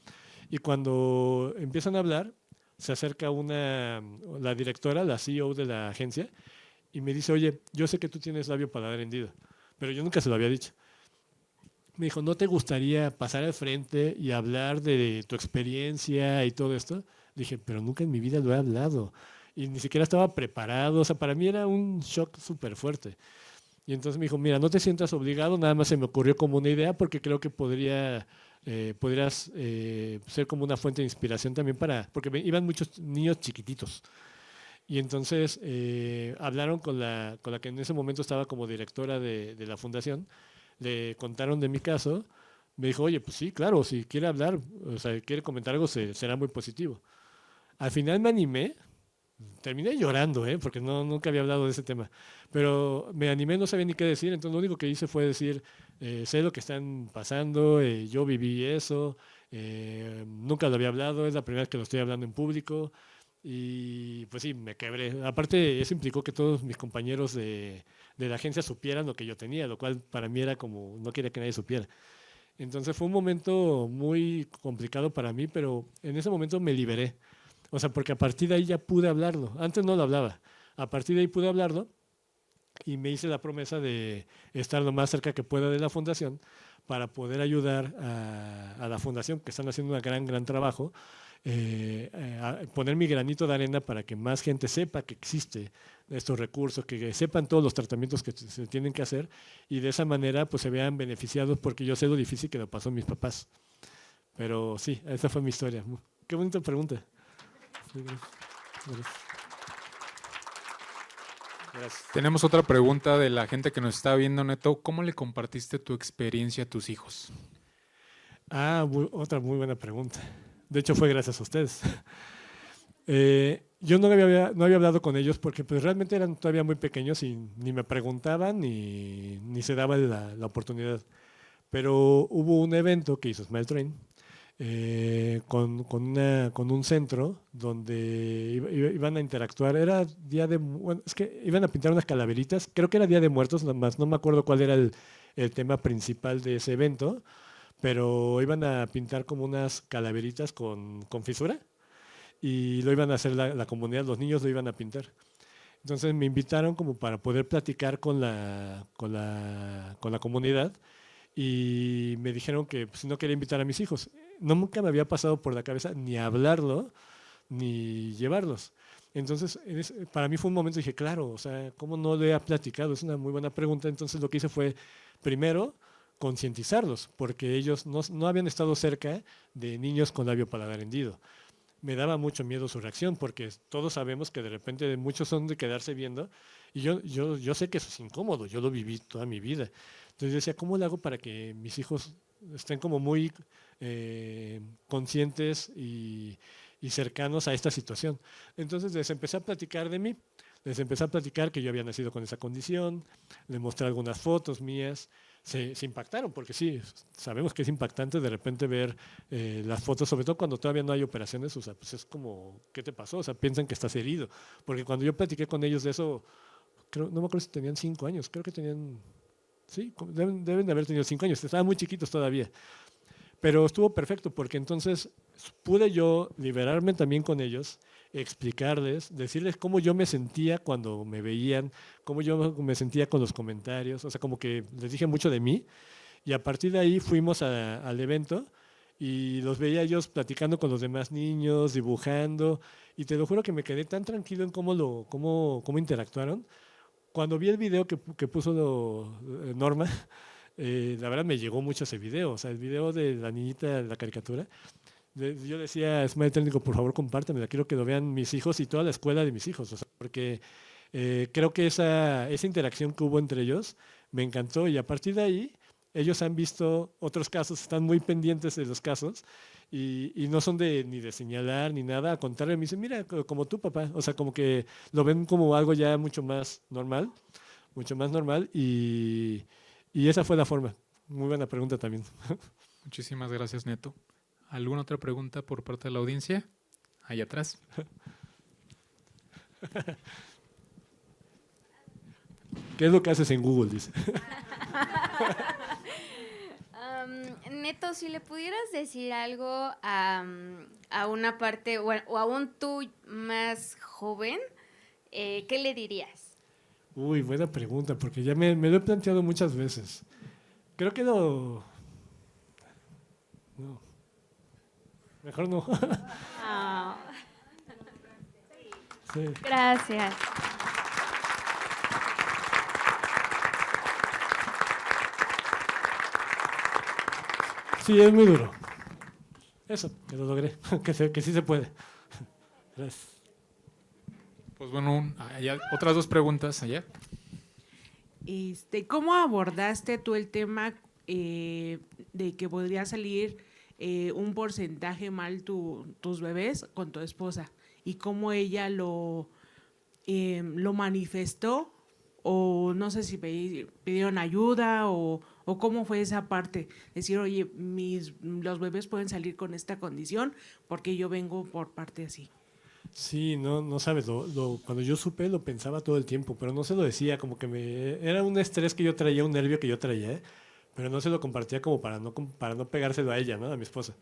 Y cuando empiezan a hablar, se acerca la directora, la CEO de la agencia, y me dice, oye, yo sé que tú tienes labio paladar hendido, pero yo nunca se lo había dicho. Me dijo, ¿no te gustaría pasar al frente y hablar de tu experiencia y todo esto? Dije, pero nunca en mi vida lo he hablado. Y ni siquiera estaba preparado, o sea, para mí era un shock súper fuerte. Y entonces me dijo, mira, no te sientas obligado, nada más se me ocurrió como una idea porque creo que podrías ser como una fuente de inspiración también porque iban muchos niños chiquititos. Y entonces hablaron con la que en ese momento estaba como directora de la fundación, le contaron de mi caso, me dijo, oye, pues sí, claro, si quiere hablar, o sea, quiere comentar algo, será muy positivo. Al final me animé, terminé llorando, porque nunca había hablado de ese tema, pero me animé, no sabía ni qué decir, entonces lo único que hice fue decir, sé lo que están pasando, yo viví eso, nunca lo había hablado, es la primera vez que lo estoy hablando en público, y pues sí, me quebré. Aparte, eso implicó que todos mis compañeros de la agencia supieran lo que yo tenía, lo cual para mí era como, no quería que nadie supiera. Entonces fue un momento muy complicado para mí, pero en ese momento me liberé. O sea, porque a partir de ahí ya pude hablarlo. Antes no lo hablaba. A partir de ahí pude hablarlo y me hice la promesa de estar lo más cerca que pueda de la fundación para poder ayudar a la fundación, que están haciendo un gran trabajo, a poner mi granito de arena para que más gente sepa que existe estos recursos, que sepan todos los tratamientos que se tienen que hacer y de esa manera pues se vean beneficiados porque yo sé lo difícil que lo pasó mis papás. Pero sí, esa fue mi historia. Qué bonita pregunta. Gracias. Tenemos otra pregunta de la gente que nos está viendo, Neto. ¿Cómo le compartiste tu experiencia a tus hijos? Otra muy buena pregunta. De hecho, fue gracias a ustedes. yo no había hablado con ellos porque pues realmente eran todavía muy pequeños y ni me preguntaban ni se daba la oportunidad. Pero hubo un evento que hizo Smile Train con un centro donde iban a interactuar. Era día de, bueno, es que iban a pintar unas calaveritas. Creo que era Día de Muertos, nada más. No me acuerdo cuál era el tema principal de ese evento, pero iban a pintar como unas calaveritas con fisura y lo iban a hacer la comunidad, los niños lo iban a pintar. Entonces me invitaron como para poder platicar con la comunidad y me dijeron que si no quería invitar a mis hijos. Nunca me había pasado por la cabeza ni hablarlo ni llevarlos. Entonces, para mí fue un momento, dije, claro, o sea, ¿cómo no le he platicado? Es una muy buena pregunta. Entonces, lo que hice fue, primero, concientizarlos, porque ellos no habían estado cerca de niños con labio paladar hendido. Me daba mucho miedo su reacción, porque todos sabemos que de repente muchos son de quedarse viendo, y yo sé que eso es incómodo, yo lo viví toda mi vida. Entonces yo decía, ¿cómo le hago para que mis hijos estén como muy conscientes y cercanos a esta situación? Entonces les empecé a platicar de mí, les empecé a platicar que yo había nacido con esa condición, les mostré algunas fotos mías, se impactaron, porque sí, sabemos que es impactante de repente ver las fotos, sobre todo cuando todavía no hay operaciones, o sea, pues es como, ¿qué te pasó? O sea, piensan que estás herido, porque cuando yo platiqué con ellos de eso, no me acuerdo si tenían 5 años, creo que tenían, sí, deben de haber tenido 5 años, estaban muy chiquitos todavía. Pero estuvo perfecto porque entonces pude yo liberarme también con ellos, explicarles, decirles cómo yo me sentía cuando me veían, cómo yo me sentía con los comentarios, o sea, como que les dije mucho de mí y a partir de ahí fuimos al evento y los veía ellos platicando con los demás niños, dibujando y te lo juro que me quedé tan tranquilo en cómo interactuaron. Cuando vi el video que puso Norma, la verdad me llegó mucho ese video, o sea, el video de la niñita, la caricatura. Yo decía a Smile Técnico, por favor, compártemela, quiero que lo vean mis hijos y toda la escuela de mis hijos, o sea, porque creo que esa interacción que hubo entre ellos me encantó y a partir de ahí ellos han visto otros casos, están muy pendientes de los casos y no son ni de señalar ni nada, al contrario, me dicen, mira, como tú, papá, o sea, como que lo ven como algo ya mucho más normal y esa fue la forma. Muy buena pregunta también. Muchísimas gracias, Neto. ¿Alguna otra pregunta por parte de la audiencia? Ahí atrás. ¿Qué es lo que haces en Google? Dice. Neto, si le pudieras decir algo a una parte o a un tú más joven, ¿qué le dirías? Uy, buena pregunta, porque ya me lo he planteado muchas veces. Creo que no, mejor no. Ah, Sí. gracias. Sí, es muy duro. Eso, que lo logré, que sí se puede. Gracias. Pues bueno, otras dos preguntas allá. ¿Cómo abordaste tú el tema de que podría salir un porcentaje mal tus bebés con tu esposa? ¿Y cómo ella lo manifestó? O no sé si pidieron ayuda o cómo fue esa parte. Decir, oye, los bebés pueden salir con esta condición porque yo vengo por parte así. Sí, no sabes, cuando yo supe lo pensaba todo el tiempo, pero no se lo decía, como que era un estrés que yo traía, un nervio que yo traía, pero no se lo compartía como para no pegárselo a ella, ¿no? A mi esposa.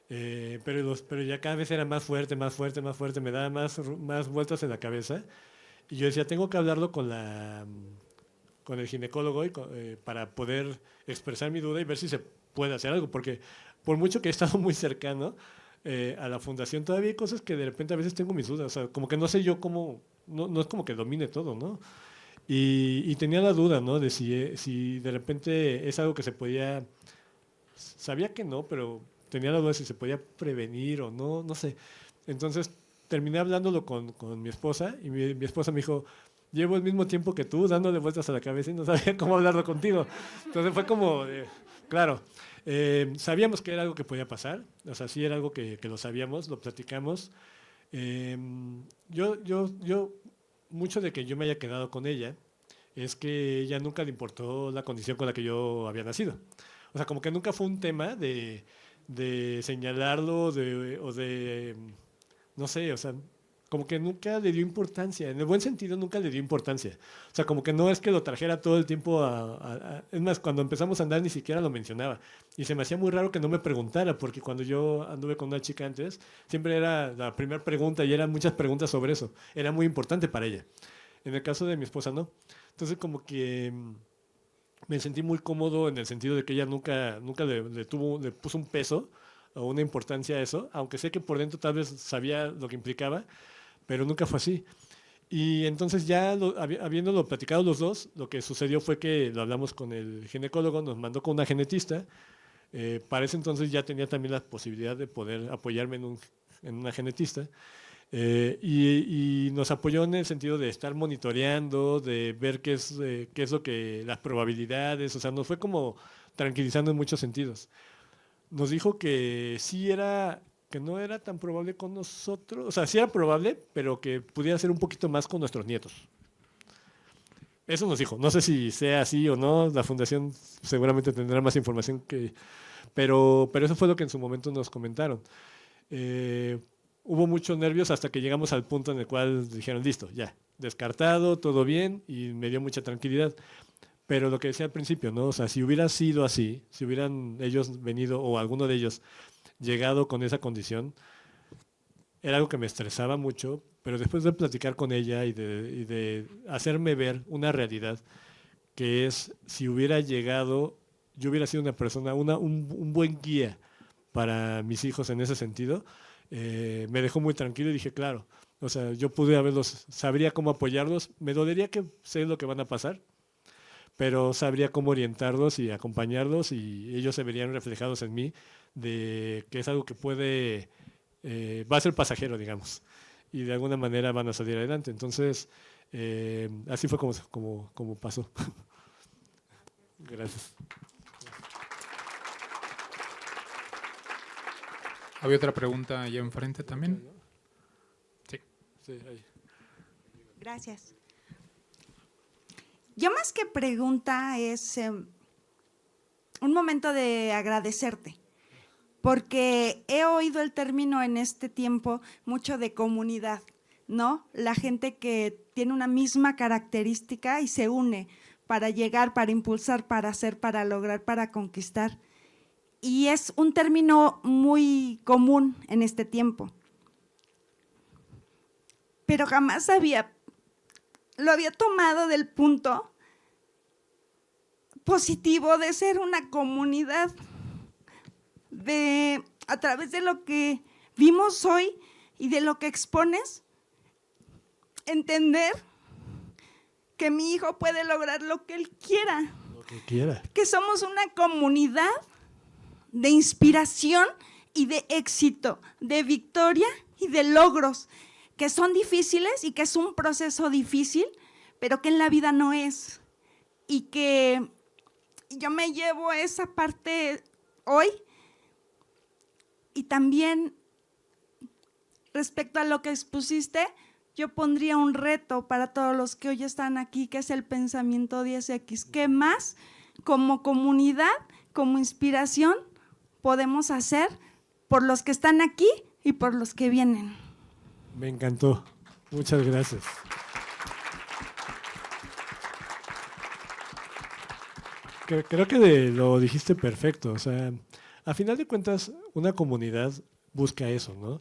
Pero ya cada vez era más fuerte, más fuerte, más fuerte, me daba más vueltas en la cabeza. Y yo decía, tengo que hablarlo con el ginecólogo para poder expresar mi duda y ver si se puede hacer algo, porque por mucho que he estado muy cercano a la fundación, todavía hay cosas que de repente a veces tengo mis dudas, o sea, como que no sé yo cómo, no es como que domine todo, ¿no? Y tenía la duda, ¿no? De si de repente es algo que se podía, sabía que no, pero tenía la duda de si se podía prevenir o no, no sé. Entonces terminé hablándolo con mi esposa y mi esposa me dijo, llevo el mismo tiempo que tú dándole vueltas a la cabeza y no sabía cómo hablarlo contigo. Entonces fue como, claro, sabíamos que era algo que podía pasar, o sea, sí era algo que lo sabíamos, lo platicamos. mucho de que yo me haya quedado con ella es que ella nunca le importó la condición con la que yo había nacido. O sea, como que nunca fue un tema de señalarlo o de, no sé, o sea, como que nunca le dio importancia, en el buen sentido nunca le dio importancia. O sea, como que no es que lo trajera todo el tiempo es más, cuando empezamos a andar ni siquiera lo mencionaba. Y se me hacía muy raro que no me preguntara, porque cuando yo anduve con una chica antes, siempre era la primera pregunta y eran muchas preguntas sobre eso. Era muy importante para ella. En el caso de mi esposa, no. Entonces, como que me sentí muy cómodo en el sentido de que ella nunca le puso un peso o una importancia a eso, aunque sé que por dentro tal vez sabía lo que implicaba, pero nunca fue así. Y entonces ya habiéndolo platicado los dos, lo que sucedió fue que lo hablamos con el ginecólogo, nos mandó con una genetista. Para ese entonces ya tenía también la posibilidad de poder apoyarme en una genetista. Y nos apoyó en el sentido de estar monitoreando, de ver qué es lo que, las probabilidades, o sea, nos fue como tranquilizando en muchos sentidos. Nos dijo que que no era tan probable con nosotros, o sea, sí era probable, pero que pudiera ser un poquito más con nuestros nietos. Eso nos dijo. No sé si sea así o no, la fundación seguramente tendrá más información pero eso fue lo que en su momento nos comentaron. Hubo muchos nervios hasta que llegamos al punto en el cual dijeron, listo, ya, descartado, todo bien, y me dio mucha tranquilidad. Pero lo que decía al principio, ¿no? O sea, si hubiera sido así, si hubieran ellos venido o alguno de ellos llegado con esa condición, era algo que me estresaba mucho, pero después de platicar con ella y de hacerme ver una realidad, que es, si hubiera llegado, yo hubiera sido una persona, un buen guía para mis hijos en ese sentido, me dejó muy tranquilo y dije, claro, o sea, yo sabría cómo apoyarlos, me dolería que sé lo que van a pasar, pero sabría cómo orientarlos y acompañarlos y ellos se verían reflejados en mí de que es algo que va a ser pasajero, digamos, y de alguna manera van a salir adelante. Entonces, así fue como pasó. Gracias. ¿Había otra pregunta allá enfrente también? Sí. Sí, ahí. Gracias. Yo más que pregunta es un momento de agradecerte, porque he oído el término en este tiempo mucho de comunidad, ¿no? La gente que tiene una misma característica y se une para llegar, para impulsar, para hacer, para lograr, para conquistar. Y es un término muy común en este tiempo. Pero jamás lo había tomado del punto positivo de ser una comunidad, a través de lo que vimos hoy y de lo que expones, entender que mi hijo puede lograr lo que él quiera. Lo que quiera. Que somos una comunidad de inspiración y de éxito, de victoria y de logros, que son difíciles y que es un proceso difícil, pero que en la vida no es. Y que yo me llevo esa parte hoy. Y también, respecto a lo que expusiste, yo pondría un reto para todos los que hoy están aquí, que es el pensamiento 10X. ¿Qué más, como comunidad, como inspiración, podemos hacer por los que están aquí y por los que vienen? Me encantó. Muchas gracias. Creo que lo dijiste perfecto. O sea, a final de cuentas, una comunidad busca eso, ¿no?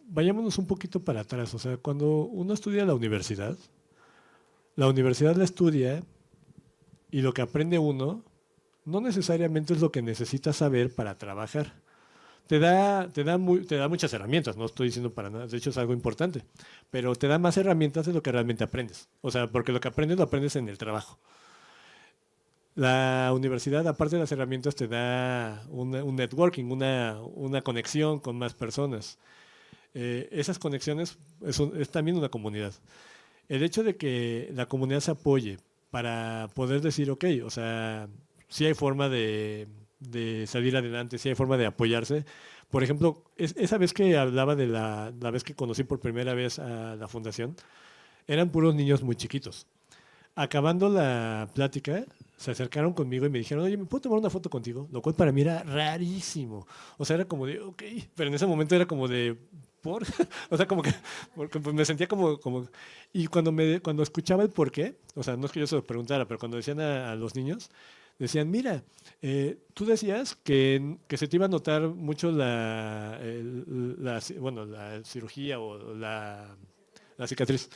Vayámonos un poquito para atrás. O sea, cuando uno estudia la universidad la estudia y lo que aprende uno no necesariamente es lo que necesita saber para trabajar. Te da muchas herramientas, no estoy diciendo para nada, de hecho es algo importante, pero te da más herramientas de lo que realmente aprendes. O sea, porque lo que aprendes lo aprendes en el trabajo. La universidad, aparte de las herramientas, te da un networking, una conexión con más personas. Esas conexiones es también una comunidad. El hecho de que la comunidad se apoye para poder decir, ok, o sea, sí hay forma de salir adelante, sí hay forma de apoyarse, por ejemplo, esa vez que hablaba de la vez que conocí por primera vez a la fundación, eran puros niños muy chiquitos. Acabando la plática, se acercaron conmigo y me dijeron, oye, ¿me puedo tomar una foto contigo? Lo cual para mí era rarísimo. O sea, era como de, ok, pero en ese momento era como de, ¿por? O sea, como que porque pues me sentía como... Y cuando escuchaba el por qué, o sea, no es que yo se lo preguntara, pero cuando decían a los niños, decían, mira, tú decías que se te iba a notar mucho la cirugía o la cicatriz.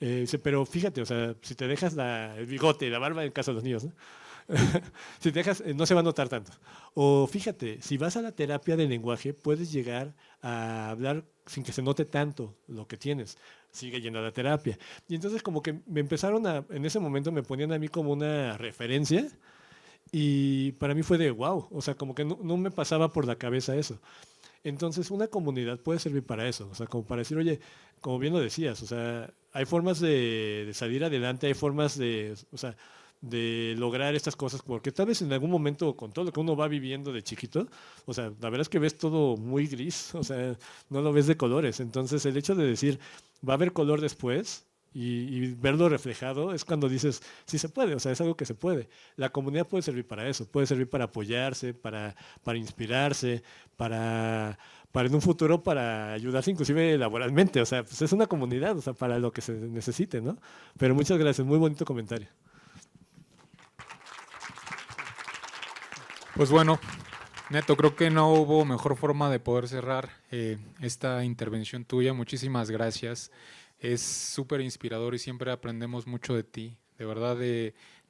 Dice, pero fíjate, o sea, si te dejas el bigote y la barba, en caso de los niños, ¿no? Si te dejas, no se va a notar tanto. O fíjate, si vas a la terapia de lenguaje, puedes llegar a hablar sin que se note tanto lo que tienes. Sigue yendo a la terapia. Y entonces como que me empezaron en ese momento me ponían a mí como una referencia y para mí fue de wow, o sea, como que no me pasaba por la cabeza eso. Entonces, una comunidad puede servir para eso, o sea, como para decir, oye, como bien lo decías, o sea, hay formas de salir adelante, hay formas o sea, de lograr estas cosas, porque tal vez en algún momento, con todo lo que uno va viviendo de chiquito, o sea, la verdad es que ves todo muy gris, o sea, no lo ves de colores. Entonces, el hecho de decir, va a haber color después, y verlo reflejado es cuando dices, sí se puede, o sea, es algo que se puede. La comunidad puede servir para eso, puede servir para apoyarse, para inspirarse, para en un futuro, para ayudarse inclusive laboralmente, o sea, pues es una comunidad, o sea, para lo que se necesite, ¿no? Pero muchas gracias, muy bonito comentario. Pues bueno, Neto, creo que no hubo mejor forma de poder cerrar esta intervención tuya. Muchísimas gracias. Es súper inspirador y siempre aprendemos mucho de ti. De verdad,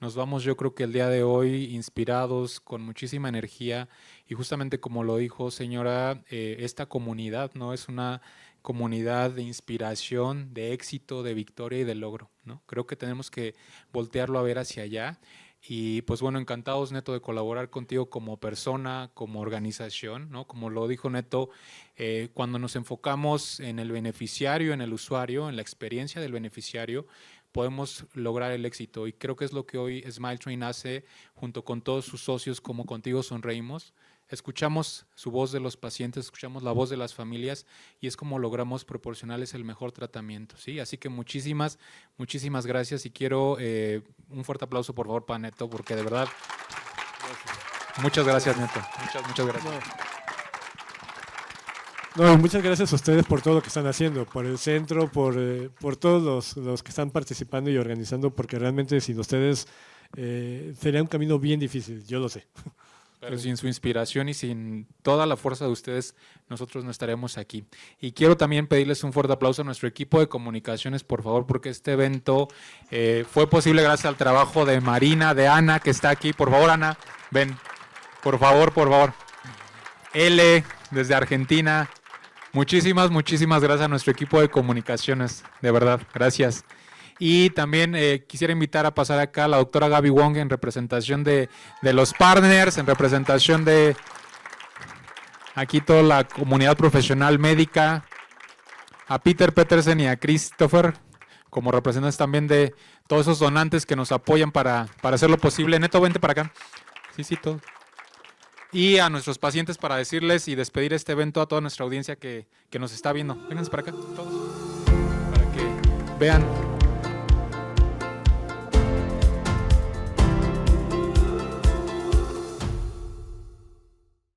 nos vamos yo creo que el día de hoy inspirados, con muchísima energía y justamente como lo dijo señora, esta comunidad, ¿no? Es una comunidad de inspiración, de éxito, de victoria y de logro, ¿no? Creo que tenemos que voltearlo a ver hacia allá. Y pues bueno, encantados, Neto, de colaborar contigo como persona, como organización, ¿no? Como lo dijo Neto, cuando nos enfocamos en el beneficiario, en el usuario, en la experiencia del beneficiario, podemos lograr el éxito. Y creo que es lo que hoy SmileTrain hace junto con todos sus socios, como Contigo Sonreímos. Escuchamos su voz de los pacientes, escuchamos la voz de las familias y es como logramos proporcionarles el mejor tratamiento, ¿sí? Así que muchísimas gracias y quiero un fuerte aplauso por favor para Neto, porque de verdad, muchas gracias Neto, muchas gracias. No, muchas gracias a ustedes por todo lo que están haciendo, por el centro, por todos los que están participando y organizando, porque realmente sin ustedes sería un camino bien difícil, yo lo sé. Pero sin su inspiración y sin toda la fuerza de ustedes, nosotros no estaremos aquí. Y quiero también pedirles un fuerte aplauso a nuestro equipo de comunicaciones, por favor, porque este evento fue posible gracias al trabajo de Marina, de Ana, que está aquí. Por favor, Ana, ven. Por favor. L, desde Argentina. Muchísimas gracias a nuestro equipo de comunicaciones. De verdad, gracias. Y también quisiera invitar a pasar acá a la doctora Gaby Wong en representación de los partners, en representación de aquí toda la comunidad profesional médica, a Peter Petersen y a Christopher, como representantes también de todos esos donantes que nos apoyan para hacerlo posible. Neto, vente para acá. Sí, todo. Y a nuestros pacientes para decirles y despedir este evento a toda nuestra audiencia que nos está viendo. Vénganse para acá, todos, para que vean